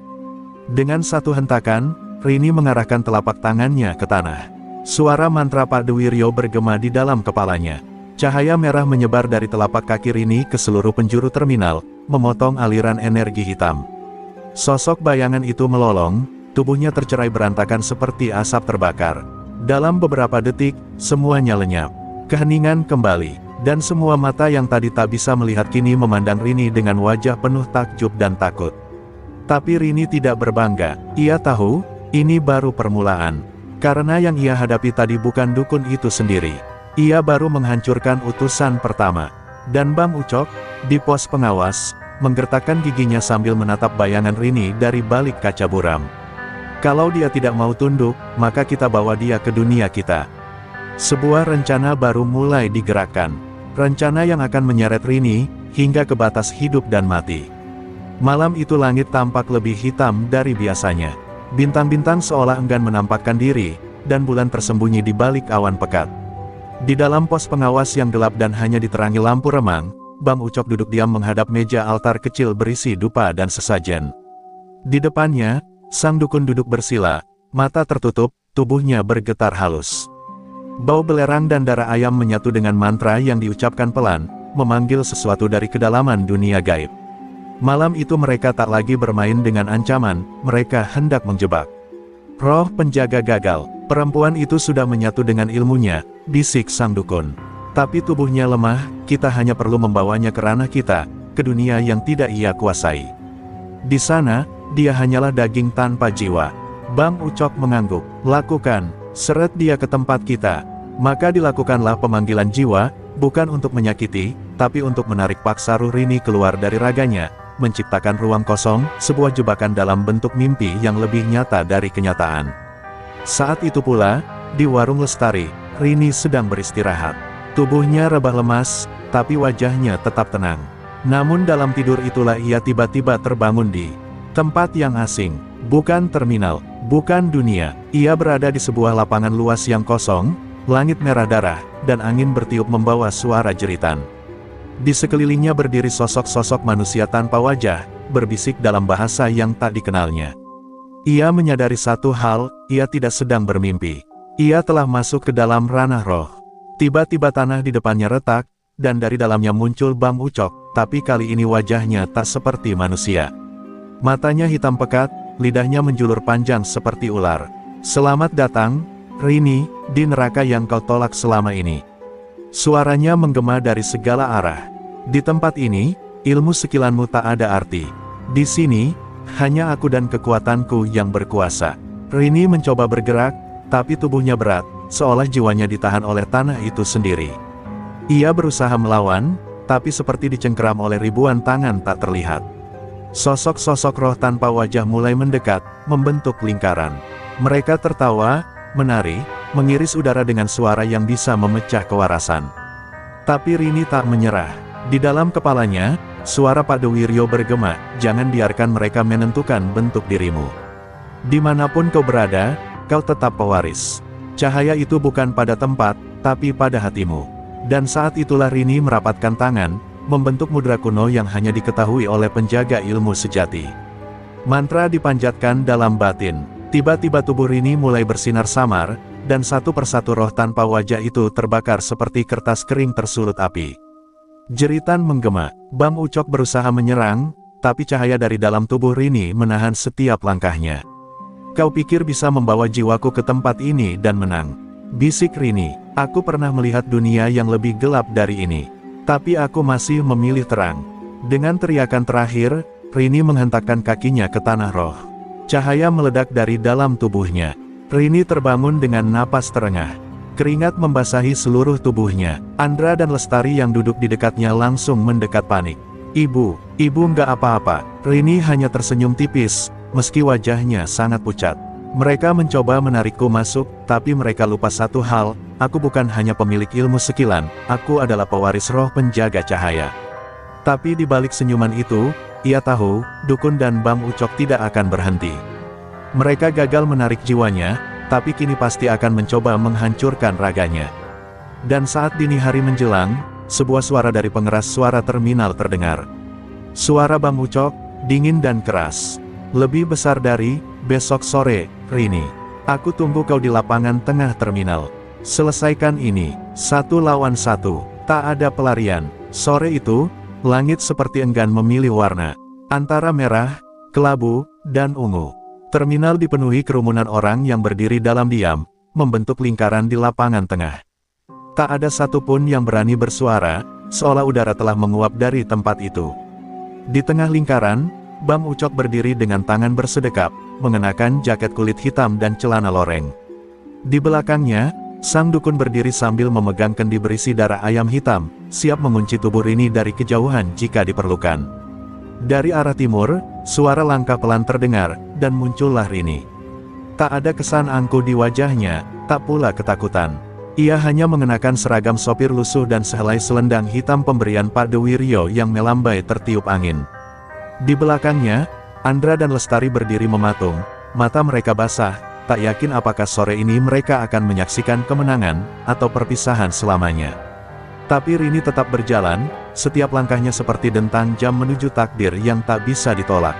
Dengan satu hentakan, Rini mengarahkan telapak tangannya ke tanah. Suara mantra Padewiryo bergema di dalam kepalanya. Cahaya merah menyebar dari telapak kaki Rini ke seluruh penjuru terminal, memotong aliran energi hitam. Sosok bayangan itu melolong, tubuhnya tercerai berantakan seperti asap terbakar. Dalam beberapa detik, semuanya lenyap. Keheningan kembali, dan semua mata yang tadi tak bisa melihat kini memandang Rini dengan wajah penuh takjub dan takut. Tapi Rini tidak berbangga, ia tahu, ini baru permulaan. Karena yang ia hadapi tadi bukan dukun itu sendiri. Ia baru menghancurkan utusan pertama. Dan Bang Ucok, di pos pengawas, menggertakkan giginya sambil menatap bayangan Rini dari balik kaca buram. Kalau dia tidak mau tunduk, maka kita bawa dia ke dunia kita. Sebuah rencana baru mulai digerakkan. Rencana yang akan menyeret Rini, hingga ke batas hidup dan mati. Malam itu langit tampak lebih hitam dari biasanya. Bintang-bintang seolah enggan menampakkan diri, dan bulan tersembunyi di balik awan pekat. Di dalam pos pengawas yang gelap dan hanya diterangi lampu remang, Bang Ucok duduk diam menghadap meja altar kecil berisi dupa dan sesajen. Di depannya, sang dukun duduk bersila, mata tertutup, tubuhnya bergetar halus. Bau belerang dan darah ayam menyatu dengan mantra yang diucapkan pelan, memanggil sesuatu dari kedalaman dunia gaib. Malam itu mereka tak lagi bermain dengan ancaman, mereka hendak menjebak. Roh penjaga gagal, perempuan itu sudah menyatu dengan ilmunya, bisik sang dukun. Tapi tubuhnya lemah, kita hanya perlu membawanya ke ranah kita, ke dunia yang tidak ia kuasai. Di sana, dia hanyalah daging tanpa jiwa. Bang Ucok mengangguk, lakukan, seret dia ke tempat kita. Maka dilakukanlah pemanggilan jiwa, bukan untuk menyakiti, tapi untuk menarik paksa ruh Rini keluar dari raganya. Menciptakan ruang kosong, sebuah jebakan dalam bentuk mimpi yang lebih nyata dari kenyataan. Saat itu pula, di warung Lestari, Rini sedang beristirahat. Tubuhnya rebah lemas, tapi wajahnya tetap tenang. Namun dalam tidur itulah ia tiba-tiba terbangun di tempat yang asing, bukan terminal, bukan dunia. Ia berada di sebuah lapangan luas yang kosong, langit merah darah, dan angin bertiup membawa suara jeritan. Di sekelilingnya berdiri sosok-sosok manusia tanpa wajah, berbisik dalam bahasa yang tak dikenalnya. Ia menyadari satu hal, ia tidak sedang bermimpi. Ia telah masuk ke dalam ranah roh. Tiba-tiba tanah di depannya retak, dan dari dalamnya muncul Bang Ucok, tapi kali ini wajahnya tak seperti manusia. Matanya hitam pekat, lidahnya menjulur panjang seperti ular. Selamat datang, Rini, di neraka yang kau tolak selama ini. Suaranya menggema dari segala arah. Di tempat ini, ilmu sekilanmu tak ada arti. Di sini, hanya aku dan kekuatanku yang berkuasa. Rini mencoba bergerak, tapi tubuhnya berat, seolah jiwanya ditahan oleh tanah itu sendiri. Ia berusaha melawan, tapi seperti dicengkeram oleh ribuan tangan tak terlihat. Sosok-sosok roh tanpa wajah mulai mendekat, membentuk lingkaran. Mereka tertawa, menari, mengiris udara dengan suara yang bisa memecah kewarasan. Tapi Rini tak menyerah. Di dalam kepalanya, suara Padewiryo bergema, jangan biarkan mereka menentukan bentuk dirimu. Dimanapun kau berada, kau tetap pewaris. Cahaya itu bukan pada tempat, tapi pada hatimu. Dan saat itulah Rini merapatkan tangan, membentuk mudra kuno yang hanya diketahui oleh penjaga ilmu sejati. Mantra dipanjatkan dalam batin. Tiba-tiba tubuh Rini mulai bersinar samar, dan satu persatu roh tanpa wajah itu terbakar seperti kertas kering tersulut api. Jeritan menggema, Bang Ucok berusaha menyerang, tapi cahaya dari dalam tubuh Rini menahan setiap langkahnya. Kau pikir bisa membawa jiwaku ke tempat ini dan menang? bisik Rini. Aku pernah melihat dunia yang lebih gelap dari ini. Tapi aku masih memilih terang. Dengan teriakan terakhir, Rini menghentakkan kakinya ke tanah roh. Cahaya meledak dari dalam tubuhnya. Rini terbangun dengan napas terengah. Keringat membasahi seluruh tubuhnya. Andra dan Lestari yang duduk di dekatnya langsung mendekat panik. Ibu nggak apa-apa. Rini hanya tersenyum tipis, meski wajahnya sangat pucat. Mereka mencoba menarikku masuk, tapi mereka lupa satu hal, aku bukan hanya pemilik ilmu sekilan, aku adalah pewaris roh penjaga cahaya. Tapi di balik senyuman itu, ia tahu, Dukun dan Bang Ucok tidak akan berhenti. Mereka gagal menarik jiwanya, tapi kini pasti akan mencoba menghancurkan raganya. Dan saat dini hari menjelang, sebuah suara dari pengeras suara terminal terdengar. Suara Bang Ucok, dingin dan keras. Lebih besar dari, besok sore, Rini. Aku tunggu kau di lapangan tengah terminal. Selesaikan ini, 1 lawan 1, tak ada pelarian. Sore itu, langit seperti enggan memilih warna. Antara merah, kelabu, dan ungu. Terminal dipenuhi kerumunan orang yang berdiri dalam diam, membentuk lingkaran di lapangan tengah. Tak ada satupun yang berani bersuara, seolah udara telah menguap dari tempat itu. Di tengah lingkaran, Bang Ucok berdiri dengan tangan bersedekap, mengenakan jaket kulit hitam dan celana loreng. Di belakangnya, sang dukun berdiri sambil memegang kendi berisi darah ayam hitam, siap mengunci tubuh Rini dari kejauhan jika diperlukan. Dari arah timur, suara langkah pelan terdengar, dan muncullah Rini. Tak ada kesan angkuh di wajahnya, tak pula ketakutan. Ia hanya mengenakan seragam sopir lusuh dan sehelai selendang hitam pemberian Pak Dewiryo yang melambai tertiup angin. Di belakangnya, Andra dan Lestari berdiri mematung, mata mereka basah, tak yakin apakah sore ini mereka akan menyaksikan kemenangan, atau perpisahan selamanya. Tapi Rini tetap berjalan, setiap langkahnya seperti dentang jam menuju takdir yang tak bisa ditolak.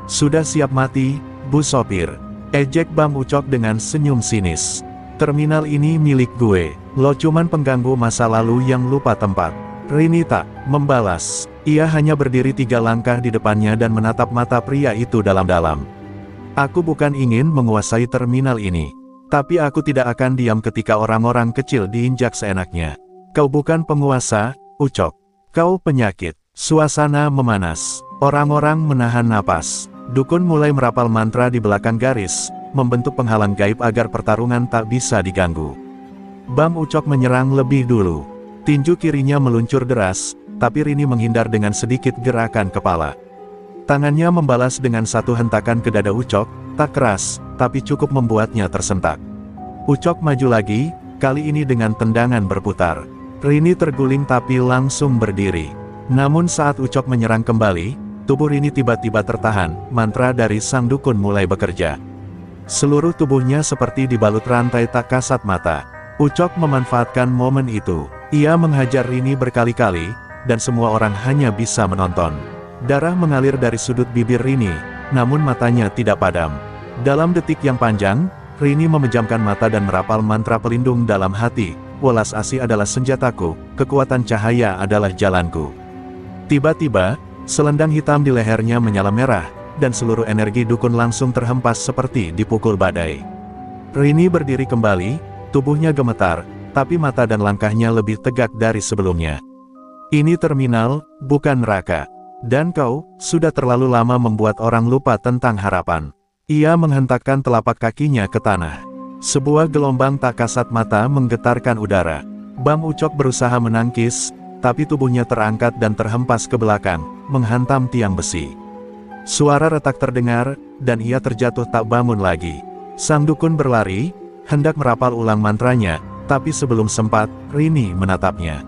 Sudah siap mati, Bu Sopir, ejek Bang Ucok dengan senyum sinis. Terminal ini milik gue, lo cuman pengganggu masa lalu yang lupa tempat. Rini tak membalas. Ia hanya berdiri 3 langkah di depannya dan menatap mata pria itu dalam-dalam. Aku bukan ingin menguasai terminal ini. Tapi aku tidak akan diam ketika orang-orang kecil diinjak seenaknya. Kau bukan penguasa, Ucok. Kau penyakit. Suasana memanas. Orang-orang menahan napas. Dukun mulai merapal mantra di belakang garis, membentuk penghalang gaib agar pertarungan tak bisa diganggu. Bang Ucok menyerang lebih dulu. Tinju kirinya meluncur deras, tapi Rini menghindar dengan sedikit gerakan kepala. Tangannya membalas dengan satu hentakan ke dada Ucok, tak keras, tapi cukup membuatnya tersentak. Ucok maju lagi, kali ini dengan tendangan berputar. Rini terguling tapi langsung berdiri. Namun saat Ucok menyerang kembali, tubuh Rini tiba-tiba tertahan, mantra dari sang dukun mulai bekerja. Seluruh tubuhnya seperti dibalut rantai tak kasat mata. Ucok memanfaatkan momen itu. Ia menghajar Rini berkali-kali, dan semua orang hanya bisa menonton. Darah mengalir dari sudut bibir Rini, namun matanya tidak padam. Dalam detik yang panjang, Rini memejamkan mata dan merapal mantra pelindung dalam hati. Welas asih adalah senjataku, kekuatan cahaya adalah jalanku. Tiba-tiba, selendang hitam di lehernya menyala merah, dan seluruh energi dukun langsung terhempas seperti dipukul badai. Rini berdiri kembali, tubuhnya gemetar, tapi mata dan langkahnya lebih tegak dari sebelumnya. Ini terminal, bukan neraka. Dan kau, sudah terlalu lama membuat orang lupa tentang harapan. Ia menghentakkan telapak kakinya ke tanah. Sebuah gelombang tak kasat mata menggetarkan udara. Bang Ucok berusaha menangkis, tapi tubuhnya terangkat dan terhempas ke belakang, menghantam tiang besi. Suara retak terdengar, dan ia terjatuh tak bangun lagi. Sang dukun berlari, hendak merapal ulang mantranya, tapi sebelum sempat, Rini menatapnya.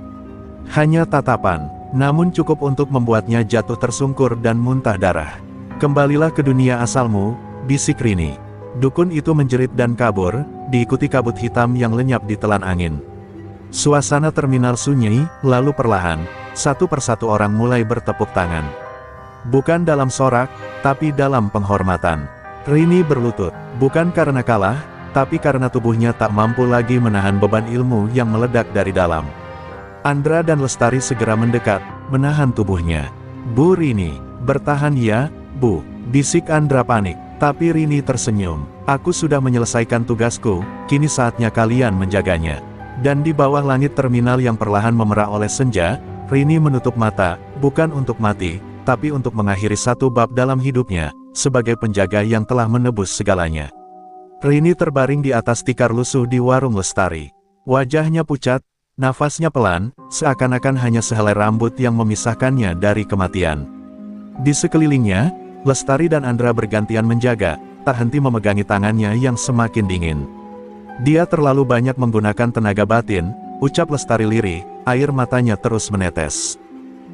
Hanya tatapan, namun cukup untuk membuatnya jatuh tersungkur dan muntah darah. Kembalilah ke dunia asalmu, bisik Rini. Dukun itu menjerit dan kabur, diikuti kabut hitam yang lenyap di telan angin. Suasana terminal sunyi, lalu perlahan, satu persatu orang mulai bertepuk tangan. Bukan dalam sorak, tapi dalam penghormatan. Rini berlutut, bukan karena kalah, tapi karena tubuhnya tak mampu lagi menahan beban ilmu yang meledak dari dalam. Andra dan Lestari segera mendekat, menahan tubuhnya. Bu Rini, bertahan ya, Bu, bisik Andra panik, tapi Rini tersenyum. Aku sudah menyelesaikan tugasku, kini saatnya kalian menjaganya. Dan di bawah langit terminal yang perlahan memerah oleh senja, Rini menutup mata, bukan untuk mati, tapi untuk mengakhiri satu bab dalam hidupnya, sebagai penjaga yang telah menebus segalanya. Rini terbaring di atas tikar lusuh di warung Lestari. Wajahnya pucat, nafasnya pelan, seakan-akan hanya sehelai rambut yang memisahkannya dari kematian. Di sekelilingnya, Lestari dan Andra bergantian menjaga, tak henti memegangi tangannya yang semakin dingin. Dia terlalu banyak menggunakan tenaga batin, ucap Lestari lirih, air matanya terus menetes.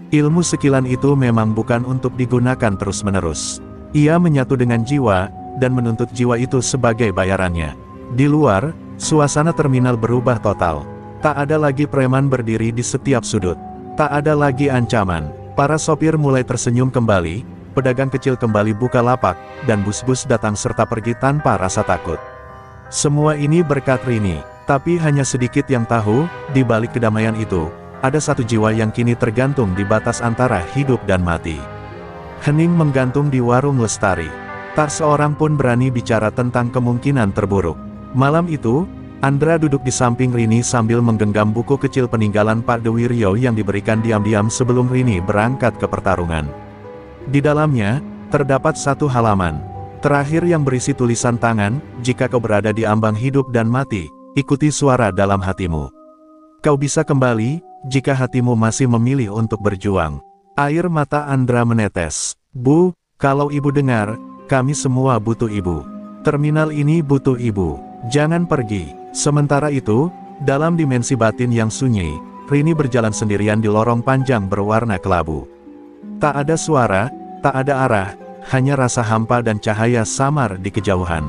Ilmu sekilan itu memang bukan untuk digunakan terus-menerus. Ia menyatu dengan jiwa, dan menuntut jiwa itu sebagai bayarannya. Di luar, suasana terminal berubah total. Tak ada lagi preman berdiri di setiap sudut. Tak ada lagi ancaman. Para sopir mulai tersenyum kembali, pedagang kecil kembali buka lapak, dan bus-bus datang serta pergi tanpa rasa takut. Semua ini berkat Rini, tapi hanya sedikit yang tahu, di balik kedamaian itu, ada satu jiwa yang kini tergantung di batas antara hidup dan mati. Hening menggantung di warung Lestari. Tak seorang pun berani bicara tentang kemungkinan terburuk. Malam itu, Andra duduk di samping Rini sambil menggenggam buku kecil peninggalan Pak Dewiryo yang diberikan diam-diam sebelum Rini berangkat ke pertarungan. Di dalamnya, terdapat satu halaman terakhir yang berisi tulisan tangan, jika kau berada di ambang hidup dan mati, ikuti suara dalam hatimu. Kau bisa kembali, jika hatimu masih memilih untuk berjuang. Air mata Andra menetes. Bu, kalau ibu dengar, kami semua butuh ibu. Terminal ini butuh ibu. Jangan pergi. Sementara itu, dalam dimensi batin yang sunyi, Rini berjalan sendirian di lorong panjang berwarna kelabu. Tak ada suara, tak ada arah, hanya rasa hampa dan cahaya samar di kejauhan.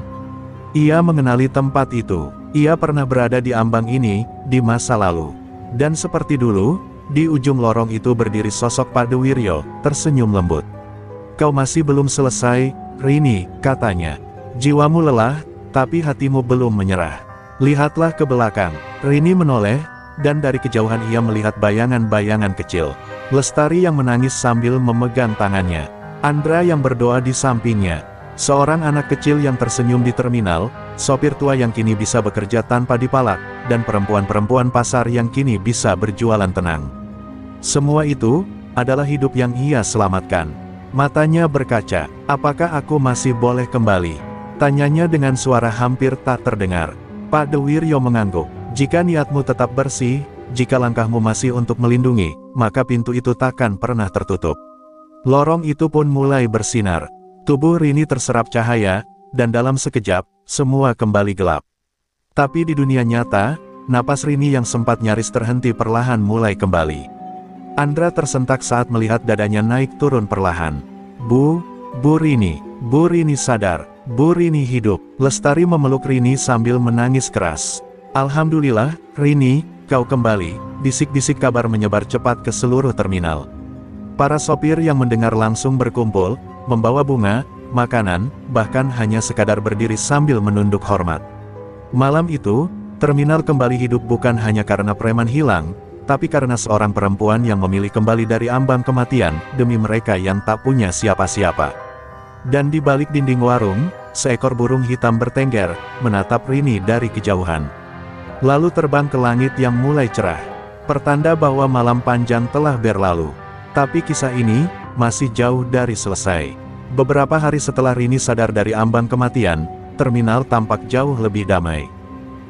Ia mengenali tempat itu. Ia pernah berada di ambang ini, di masa lalu. Dan seperti dulu, di ujung lorong itu berdiri sosok Pak Dewiryo, tersenyum lembut. Kau masih belum selesai, Rini, katanya. Jiwamu lelah, tapi hatimu belum menyerah. Lihatlah ke belakang. Rini menoleh, dan dari kejauhan ia melihat bayangan-bayangan kecil. Lestari yang menangis sambil memegang tangannya. Andra yang berdoa di sampingnya. Seorang anak kecil yang tersenyum di terminal, sopir tua yang kini bisa bekerja tanpa dipalak, dan perempuan-perempuan pasar yang kini bisa berjualan tenang. Semua itu adalah hidup yang ia selamatkan. Matanya berkaca. Apakah aku masih boleh kembali? Tanyanya dengan suara hampir tak terdengar. Pak Dewiryo mengangguk. Jika niatmu tetap bersih, jika langkahmu masih untuk melindungi, maka pintu itu takkan pernah tertutup. Lorong itu pun mulai bersinar. Tubuh Rini terserap cahaya, dan dalam sekejap, semua kembali gelap. Tapi di dunia nyata, napas Rini yang sempat nyaris terhenti perlahan mulai kembali. Andra tersentak saat melihat dadanya naik turun perlahan. Bu Rini sadar, Bu Rini hidup. Lestari memeluk Rini sambil menangis keras. Alhamdulillah, Rini, kau kembali. Bisik-bisik kabar menyebar cepat ke seluruh terminal. Para sopir yang mendengar langsung berkumpul, membawa bunga, makanan, bahkan hanya sekadar berdiri sambil menunduk hormat. Malam itu, terminal kembali hidup bukan hanya karena preman hilang, tapi karena seorang perempuan yang memilih kembali dari ambang kematian, demi mereka yang tak punya siapa-siapa. Dan di balik dinding warung, seekor burung hitam bertengger, menatap Rini dari kejauhan. Lalu terbang ke langit yang mulai cerah. Pertanda bahwa malam panjang telah berlalu. Tapi kisah ini, masih jauh dari selesai. Beberapa hari setelah Rini sadar dari ambang kematian, terminal tampak jauh lebih damai.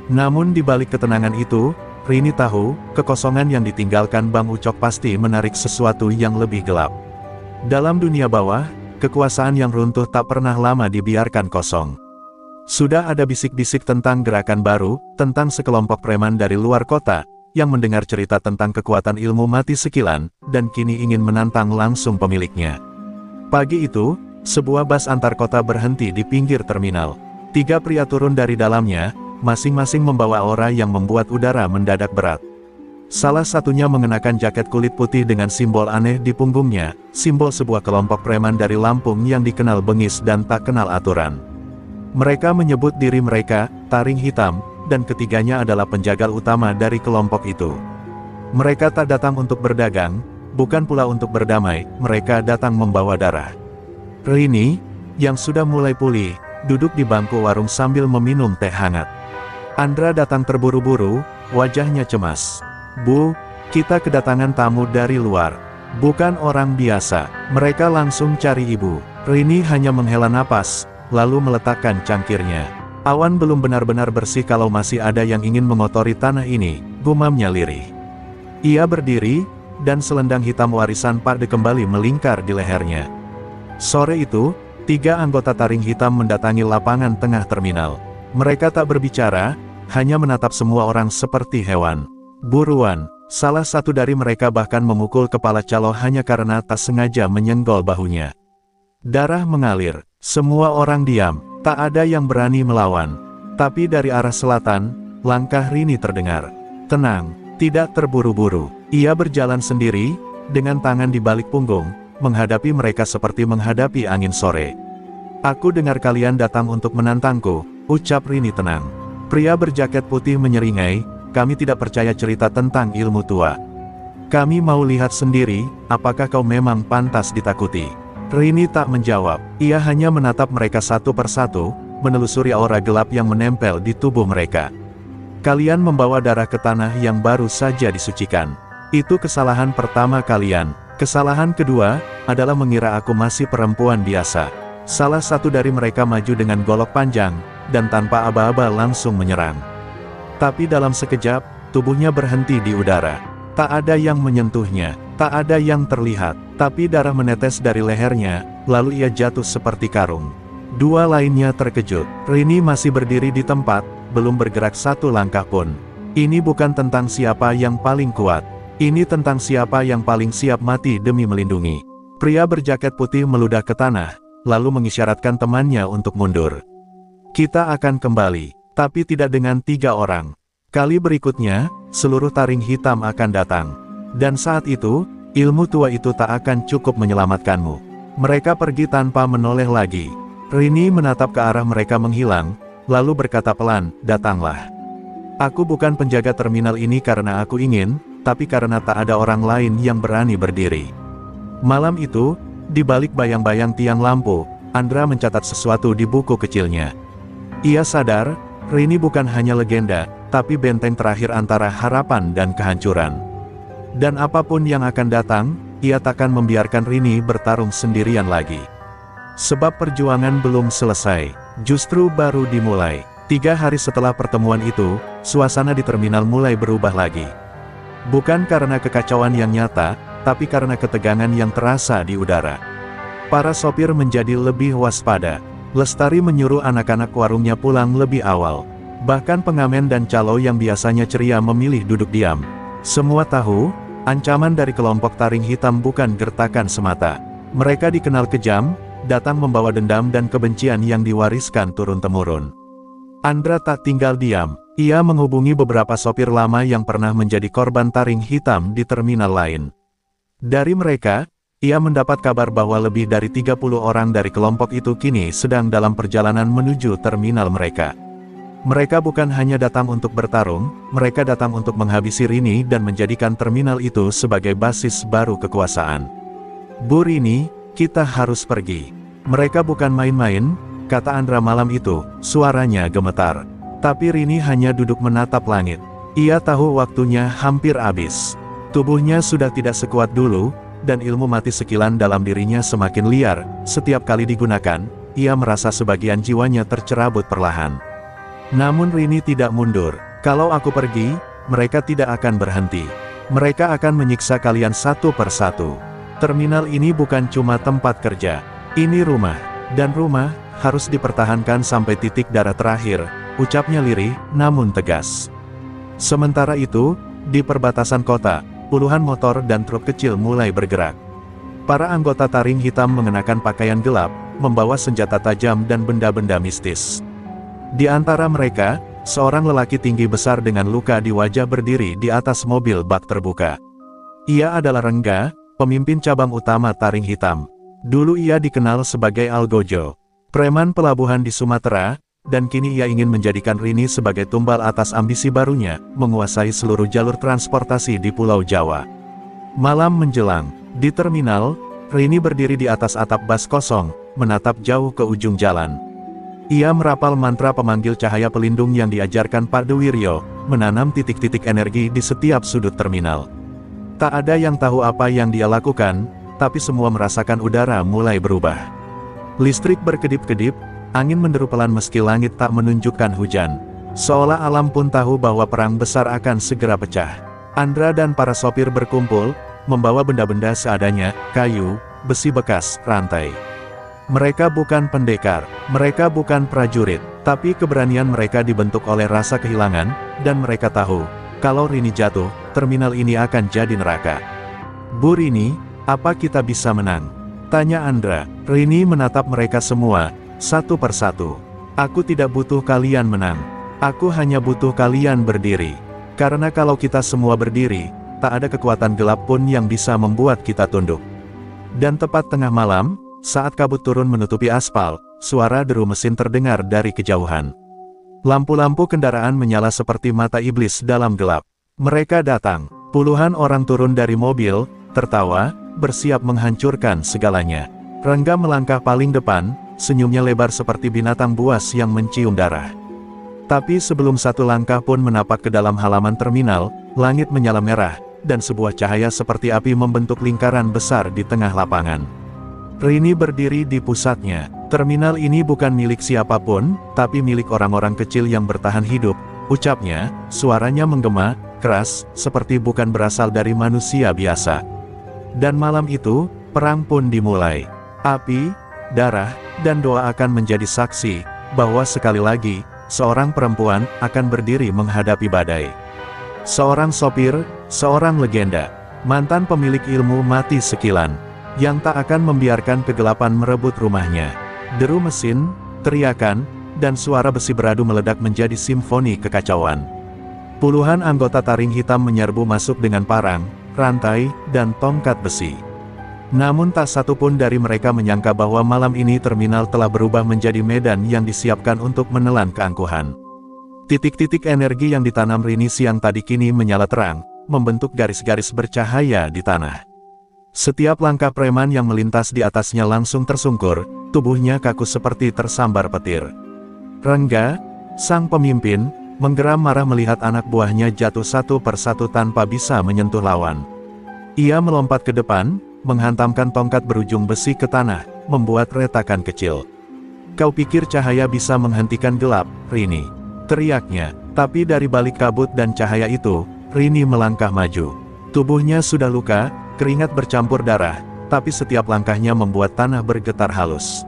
Namun di balik ketenangan itu, Rini tahu, kekosongan yang ditinggalkan Bang Ucok pasti menarik sesuatu yang lebih gelap. Dalam dunia bawah, kekuasaan yang runtuh tak pernah lama dibiarkan kosong. Sudah ada bisik-bisik tentang gerakan baru, tentang sekelompok preman dari luar kota, yang mendengar cerita tentang kekuatan ilmu mati sekilan, dan kini ingin menantang langsung pemiliknya. Pagi itu, sebuah bus antar kota berhenti di pinggir terminal. 3 pria turun dari dalamnya, masing-masing membawa aura yang membuat udara mendadak berat. Salah satunya mengenakan jaket kulit putih dengan simbol aneh di punggungnya, simbol sebuah kelompok preman dari Lampung yang dikenal bengis dan tak kenal aturan. Mereka menyebut diri mereka, Taring Hitam, dan ketiganya adalah penjagal utama dari kelompok itu. Mereka tak datang untuk berdagang, bukan pula untuk berdamai, mereka datang membawa darah. Rini, yang sudah mulai pulih, duduk di bangku warung sambil meminum teh hangat. Andra datang terburu-buru, wajahnya cemas. "Bu, kita kedatangan tamu dari luar. Bukan orang biasa, mereka langsung cari ibu." Rini hanya menghela napas, lalu meletakkan cangkirnya. "Awan belum benar-benar bersih kalau masih ada yang ingin mengotori tanah ini," gumamnya lirih. Ia berdiri, dan selendang hitam warisan Pak De kembali melingkar di lehernya. Sore itu, 3 anggota taring hitam mendatangi lapangan tengah terminal. Mereka tak berbicara, hanya menatap semua orang seperti hewan. "Buruan!" Salah satu dari mereka bahkan memukul kepala calo hanya karena tak sengaja menyenggol bahunya. Darah mengalir, semua orang diam, tak ada yang berani melawan. Tapi dari arah selatan, langkah Rini terdengar. Tenang, tidak terburu-buru. Ia berjalan sendiri, dengan tangan di balik punggung, menghadapi mereka seperti menghadapi angin sore. "Aku dengar kalian datang untuk menantangku," ucap Rini tenang. Pria berjaket putih menyeringai, "Kami tidak percaya cerita tentang ilmu tua. Kami mau lihat sendiri, apakah kau memang pantas ditakuti." Rini tak menjawab, ia hanya menatap mereka satu persatu, menelusuri aura gelap yang menempel di tubuh mereka. "Kalian membawa darah ke tanah yang baru saja disucikan. Itu kesalahan pertama kalian. Kesalahan kedua, adalah mengira aku masih perempuan biasa." Salah satu dari mereka maju dengan golok panjang, dan tanpa aba-aba langsung menyerang. Tapi dalam sekejap, tubuhnya berhenti di udara. Tak ada yang menyentuhnya, tak ada yang terlihat, tapi darah menetes dari lehernya, lalu ia jatuh seperti karung. 2 lainnya terkejut. Rini masih berdiri di tempat, belum bergerak satu langkah pun. Ini bukan tentang siapa yang paling kuat. Ini tentang siapa yang paling siap mati demi melindungi. Pria berjaket putih meludah ke tanah, lalu mengisyaratkan temannya untuk mundur. "Kita akan kembali, tapi tidak dengan 3 orang. Kali berikutnya, seluruh taring hitam akan datang. Dan saat itu, ilmu tua itu tak akan cukup menyelamatkanmu." Mereka pergi tanpa menoleh lagi. Rini menatap ke arah mereka menghilang, lalu berkata pelan, "Datanglah. Aku bukan penjaga terminal ini karena aku ingin, tapi karena tak ada orang lain yang berani berdiri." Malam itu, di balik bayang-bayang tiang lampu, Andra mencatat sesuatu di buku kecilnya. Ia sadar, Rini bukan hanya legenda, tapi benteng terakhir antara harapan dan kehancuran. Dan apapun yang akan datang, ia takkan membiarkan Rini bertarung sendirian lagi. Sebab perjuangan belum selesai, justru baru dimulai. 3 hari setelah pertemuan itu, suasana di terminal mulai berubah lagi. Bukan karena kekacauan yang nyata, tapi karena ketegangan yang terasa di udara. Para sopir menjadi lebih waspada. Lestari menyuruh anak-anak warungnya pulang lebih awal. Bahkan pengamen dan calo yang biasanya ceria memilih duduk diam. Semua tahu, ancaman dari kelompok taring hitam bukan gertakan semata. Mereka dikenal kejam, datang membawa dendam dan kebencian yang diwariskan turun-temurun. Andra tak tinggal diam. Ia menghubungi beberapa sopir lama yang pernah menjadi korban taring hitam di terminal lain. Dari mereka, ia mendapat kabar bahwa lebih dari 30 orang dari kelompok itu kini sedang dalam perjalanan menuju terminal mereka. Mereka bukan hanya datang untuk bertarung, mereka datang untuk menghabisi Rini dan menjadikan terminal itu sebagai basis baru kekuasaan. "Bu Rini, kita harus pergi. Mereka bukan main-main," kata Andra malam itu, suaranya gemetar. Tapi Rini hanya duduk menatap langit. Ia tahu waktunya hampir habis. Tubuhnya sudah tidak sekuat dulu, dan ilmu mati sekilan dalam dirinya semakin liar. Setiap kali digunakan, ia merasa sebagian jiwanya tercerabut perlahan. Namun Rini tidak mundur. "Kalau aku pergi, mereka tidak akan berhenti. Mereka akan menyiksa kalian satu persatu. Terminal ini bukan cuma tempat kerja. Ini rumah. Dan rumah, harus dipertahankan sampai titik darah terakhir," ucapnya lirih, namun tegas. Sementara itu, di perbatasan kota, puluhan motor dan truk kecil mulai bergerak. Para anggota taring hitam mengenakan pakaian gelap, membawa senjata tajam dan benda-benda mistis. Di antara mereka, seorang lelaki tinggi besar dengan luka di wajah berdiri di atas mobil bak terbuka. Ia adalah Rengga, pemimpin cabang utama taring hitam. Dulu ia dikenal sebagai Algojo, preman pelabuhan di Sumatera, dan kini ia ingin menjadikan Rini sebagai tumbal atas ambisi barunya, menguasai seluruh jalur transportasi di Pulau Jawa. Malam menjelang, di terminal, Rini berdiri di atas atap bas kosong, menatap jauh ke ujung jalan. Ia merapal mantra pemanggil cahaya pelindung yang diajarkan Pak Dewiryo, menanam titik-titik energi di setiap sudut terminal. Tak ada yang tahu apa yang dia lakukan, tapi semua merasakan udara mulai berubah. Listrik berkedip-kedip, angin menderu pelan meski langit tak menunjukkan hujan. Seolah alam pun tahu bahwa perang besar akan segera pecah. Andra dan para sopir berkumpul, membawa benda-benda seadanya, kayu, besi bekas, rantai. Mereka bukan pendekar, mereka bukan prajurit, tapi keberanian mereka dibentuk oleh rasa kehilangan, dan mereka tahu, kalau Rini jatuh, terminal ini akan jadi neraka. Bu Rini, apa kita bisa menang? Tanya Andra. Rini menatap mereka semua, satu persatu. Aku tidak butuh kalian menang. Aku hanya butuh kalian berdiri. Karena kalau kita semua berdiri, tak ada kekuatan gelap pun yang bisa membuat kita tunduk. Dan tepat tengah malam, saat kabut turun menutupi aspal, suara deru mesin terdengar dari kejauhan. Lampu-lampu kendaraan menyala seperti mata iblis dalam gelap. Mereka datang. Puluhan orang turun dari mobil, tertawa, bersiap menghancurkan segalanya. Rangga melangkah paling depan, senyumnya lebar seperti binatang buas yang mencium darah. Tapi sebelum satu langkah pun menapak ke dalam halaman terminal, langit menyala merah, dan sebuah cahaya seperti api membentuk lingkaran besar di tengah lapangan. Rini berdiri di pusatnya. Terminal ini bukan milik siapapun, tapi milik orang-orang kecil yang bertahan hidup, ucapnya, suaranya menggema, keras, seperti bukan berasal dari manusia biasa. Dan malam itu, perang pun dimulai. Api, darah, dan doa akan menjadi saksi, bahwa sekali lagi, seorang perempuan akan berdiri menghadapi badai. Seorang sopir, seorang legenda, mantan pemilik ilmu mati sekilan, yang tak akan membiarkan kegelapan merebut rumahnya. Deru mesin, teriakan, dan suara besi beradu meledak menjadi simfoni kekacauan. Puluhan anggota taring hitam menyerbu masuk dengan parang, rantai, dan tongkat besi. Namun tak satu pun dari mereka menyangka bahwa malam ini terminal telah berubah menjadi medan yang disiapkan untuk menelan keangkuhan. Titik-titik energi yang ditanam Rini siang tadi kini menyala terang, membentuk garis-garis bercahaya di tanah. Setiap langkah preman yang melintas di atasnya langsung tersungkur, tubuhnya kaku seperti tersambar petir. Rangga, sang pemimpin, menggeram marah melihat anak buahnya jatuh satu persatu tanpa bisa menyentuh lawan. Ia melompat ke depan, menghantamkan tongkat berujung besi ke tanah, membuat retakan kecil. Kau pikir cahaya bisa menghentikan gelap, Rini? Teriaknya, tapi dari balik kabut dan cahaya itu, Rini melangkah maju. Tubuhnya sudah luka, keringat bercampur darah, tapi setiap langkahnya membuat tanah bergetar halus.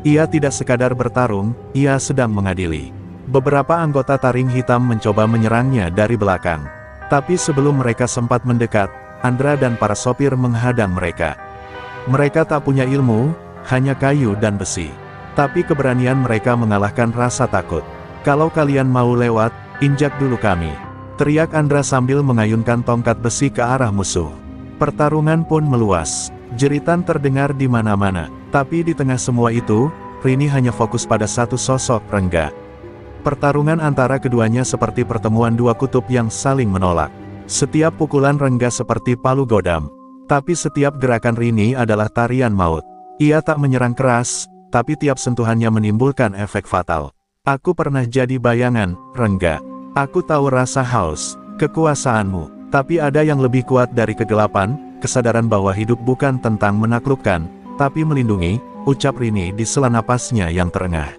Ia tidak sekadar bertarung, ia sedang mengadili. Beberapa anggota taring hitam mencoba menyerangnya dari belakang. Tapi sebelum mereka sempat mendekat, Andra dan para sopir menghadang mereka. Mereka tak punya ilmu, hanya kayu dan besi. Tapi keberanian mereka mengalahkan rasa takut. Kalau kalian mau lewat, injak dulu kami. Teriak Andra sambil mengayunkan tongkat besi ke arah musuh. Pertarungan pun meluas. Jeritan terdengar di mana-mana. Tapi di tengah semua itu, Rini hanya fokus pada satu sosok, Rangga. Pertarungan antara keduanya seperti pertemuan dua kutub yang saling menolak. Setiap pukulan Rangga seperti palu godam. Tapi setiap gerakan Rini adalah tarian maut. Ia tak menyerang keras, tapi tiap sentuhannya menimbulkan efek fatal. Aku pernah jadi bayangan, Rangga. Aku tahu rasa haus, kekuasaanmu. Tapi ada yang lebih kuat dari kegelapan, kesadaran bahwa hidup bukan tentang menaklukkan, tapi melindungi, ucap Rini di sela napasnya yang terengah.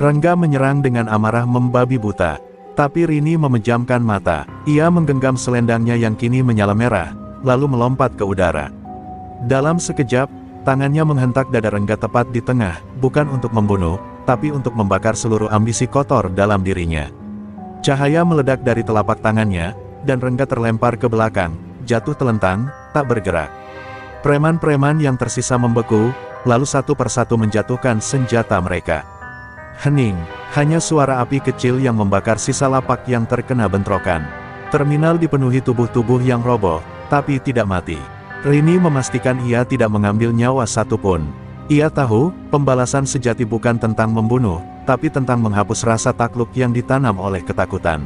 Rangga menyerang dengan amarah membabi buta. Tapi Rini memejamkan mata. Ia menggenggam selendangnya yang kini menyala merah, lalu melompat ke udara. Dalam sekejap, tangannya menghentak dada Rangga tepat di tengah, bukan untuk membunuh, tapi untuk membakar seluruh ambisi kotor dalam dirinya. Cahaya meledak dari telapak tangannya, dan Rangga terlempar ke belakang, jatuh telentang, tak bergerak. Preman-preman yang tersisa membeku, lalu satu persatu menjatuhkan senjata mereka. Hening, hanya suara api kecil yang membakar sisa lapak yang terkena bentrokan. Terminal dipenuhi tubuh-tubuh yang roboh, tapi tidak mati. Rini memastikan ia tidak mengambil nyawa satupun. Ia tahu, pembalasan sejati bukan tentang membunuh, tapi tentang menghapus rasa takluk yang ditanam oleh ketakutan.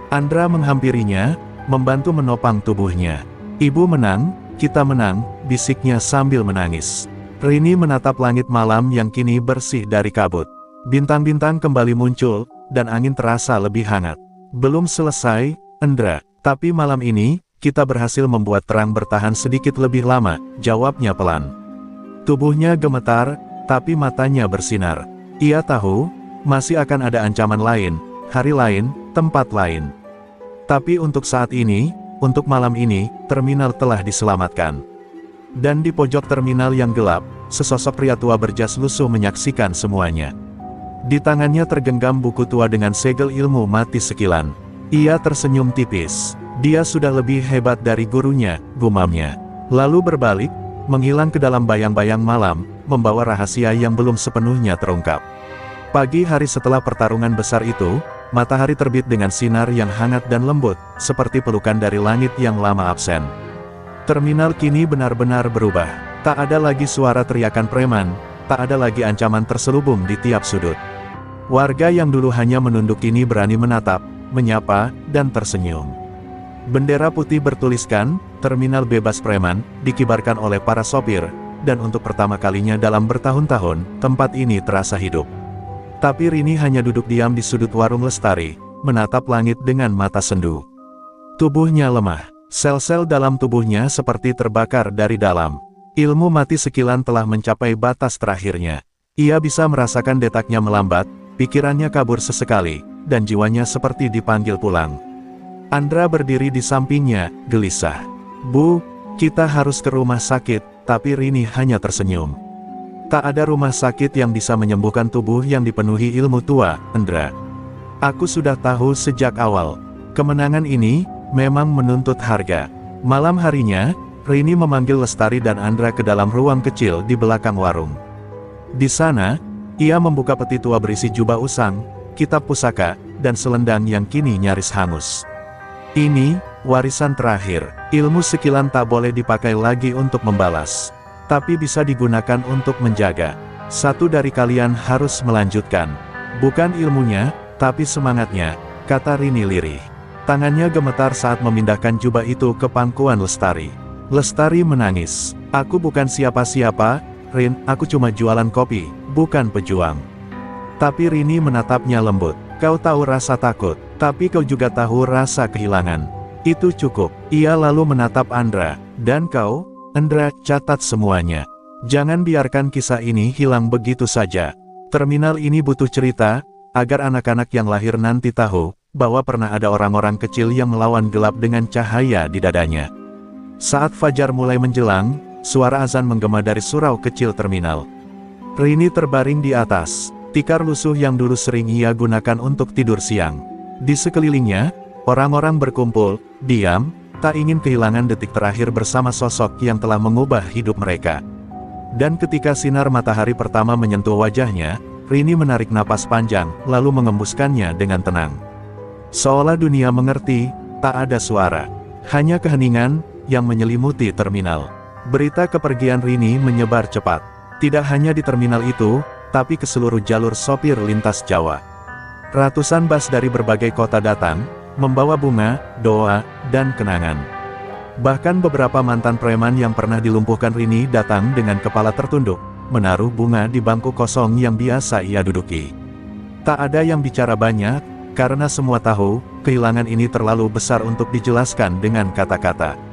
Andra menghampirinya, membantu menopang tubuhnya. Ibu menang, kita menang, bisiknya sambil menangis. Rini menatap langit malam yang kini bersih dari kabut. Bintang-bintang kembali muncul, dan angin terasa lebih hangat. Belum selesai, Endra. Tapi malam ini, kita berhasil membuat terang bertahan sedikit lebih lama, jawabnya pelan. Tubuhnya gemetar, tapi matanya bersinar. Ia tahu, masih akan ada ancaman lain, hari lain, tempat lain. Tapi untuk saat ini, untuk malam ini, terminal telah diselamatkan. Dan di pojok terminal yang gelap, sesosok pria tua berjas lusuh menyaksikan semuanya. Di tangannya tergenggam buku tua dengan segel ilmu mati sekilan. Ia tersenyum tipis. Dia sudah lebih hebat dari gurunya, gumamnya. Lalu berbalik, menghilang ke dalam bayang-bayang malam, membawa rahasia yang belum sepenuhnya terungkap. Pagi hari setelah pertarungan besar itu, matahari terbit dengan sinar yang hangat dan lembut, seperti pelukan dari langit yang lama absen. Terminal kini benar-benar berubah. Tak ada lagi suara teriakan preman, tak ada lagi ancaman terselubung di tiap sudut. Warga yang dulu hanya menunduk kini berani menatap, menyapa, dan tersenyum. Bendera putih bertuliskan, terminal bebas preman, dikibarkan oleh para sopir, dan untuk pertama kalinya dalam bertahun-tahun, tempat ini terasa hidup. Tapi Rini hanya duduk diam di sudut warung Lestari, menatap langit dengan mata sendu. Tubuhnya lemah, sel-sel dalam tubuhnya seperti terbakar dari dalam. Ilmu mati sekilan telah mencapai batas terakhirnya. Ia bisa merasakan detaknya melambat, pikirannya kabur sesekali, dan jiwanya seperti dipanggil pulang. Andra berdiri di sampingnya, gelisah. Bu, kita harus ke rumah sakit, tapi Rini hanya tersenyum. Tak ada rumah sakit yang bisa menyembuhkan tubuh yang dipenuhi ilmu tua, Andra. Aku sudah tahu sejak awal. Kemenangan ini, memang menuntut harga. Malam harinya, Rini memanggil Lestari dan Andra ke dalam ruang kecil di belakang warung. Di sana, ia membuka peti tua berisi jubah usang, kitab pusaka, dan selendang yang kini nyaris hangus. Ini, warisan terakhir. Ilmu sekilan tak boleh dipakai lagi untuk membalas, tapi bisa digunakan untuk menjaga. Satu dari kalian harus melanjutkan. Bukan ilmunya, tapi semangatnya, kata Rini lirih. Tangannya gemetar saat memindahkan jubah itu ke pangkuan Lestari. Lestari menangis. Aku bukan siapa-siapa, Rin, aku cuma jualan kopi, bukan pejuang. Tapi Rini menatapnya lembut. Kau tahu rasa takut, tapi kau juga tahu rasa kehilangan. Itu cukup. Ia lalu menatap Andra. Dan kau, Andra, catat semuanya. Jangan biarkan kisah ini hilang begitu saja. Terminal ini butuh cerita, agar anak-anak yang lahir nanti tahu, bahwa pernah ada orang-orang kecil yang melawan gelap dengan cahaya di dadanya. Saat fajar mulai menjelang, suara azan menggema dari surau kecil terminal. Rini terbaring di atas, tikar lusuh yang dulu sering ia gunakan untuk tidur siang. Di sekelilingnya, orang-orang berkumpul, diam, tak ingin kehilangan detik terakhir bersama sosok yang telah mengubah hidup mereka. Dan ketika sinar matahari pertama menyentuh wajahnya, Rini menarik napas panjang, lalu mengembuskannya dengan tenang. Seolah dunia mengerti, tak ada suara. Hanya keheningan yang menyelimuti terminal. Berita kepergian Rini menyebar cepat. Tidak hanya di terminal itu, tapi ke seluruh jalur sopir lintas Jawa. Ratusan bus dari berbagai kota datang, membawa bunga, doa, dan kenangan. Bahkan beberapa mantan preman yang pernah dilumpuhkan Rini datang dengan kepala tertunduk, menaruh bunga di bangku kosong yang biasa ia duduki. Tak ada yang bicara banyak, karena semua tahu, kehilangan ini terlalu besar untuk dijelaskan dengan kata-kata.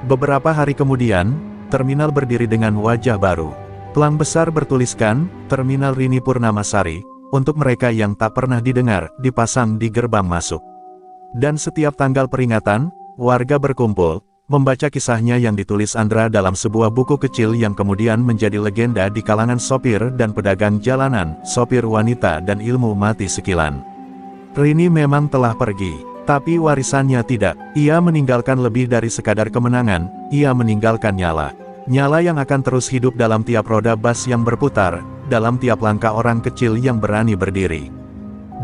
Beberapa hari kemudian, terminal berdiri dengan wajah baru. Pelang besar bertuliskan, Terminal Rini Purnamasari, untuk mereka yang tak pernah didengar, dipasang di gerbang masuk. Dan setiap tanggal peringatan, warga berkumpul, membaca kisahnya yang ditulis Andra dalam sebuah buku kecil yang kemudian menjadi legenda di kalangan sopir dan pedagang jalanan, sopir wanita dan ilmu mati sekilan. Rini memang telah pergi. Tapi warisannya tidak. Ia meninggalkan lebih dari sekadar kemenangan, ia meninggalkan nyala. Nyala yang akan terus hidup dalam tiap roda bus yang berputar, dalam tiap langkah orang kecil yang berani berdiri.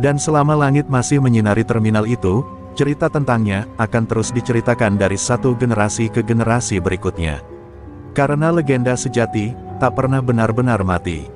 Dan selama langit masih menyinari terminal itu, cerita tentangnya akan terus diceritakan dari satu generasi ke generasi berikutnya. Karena legenda sejati, tak pernah benar-benar mati.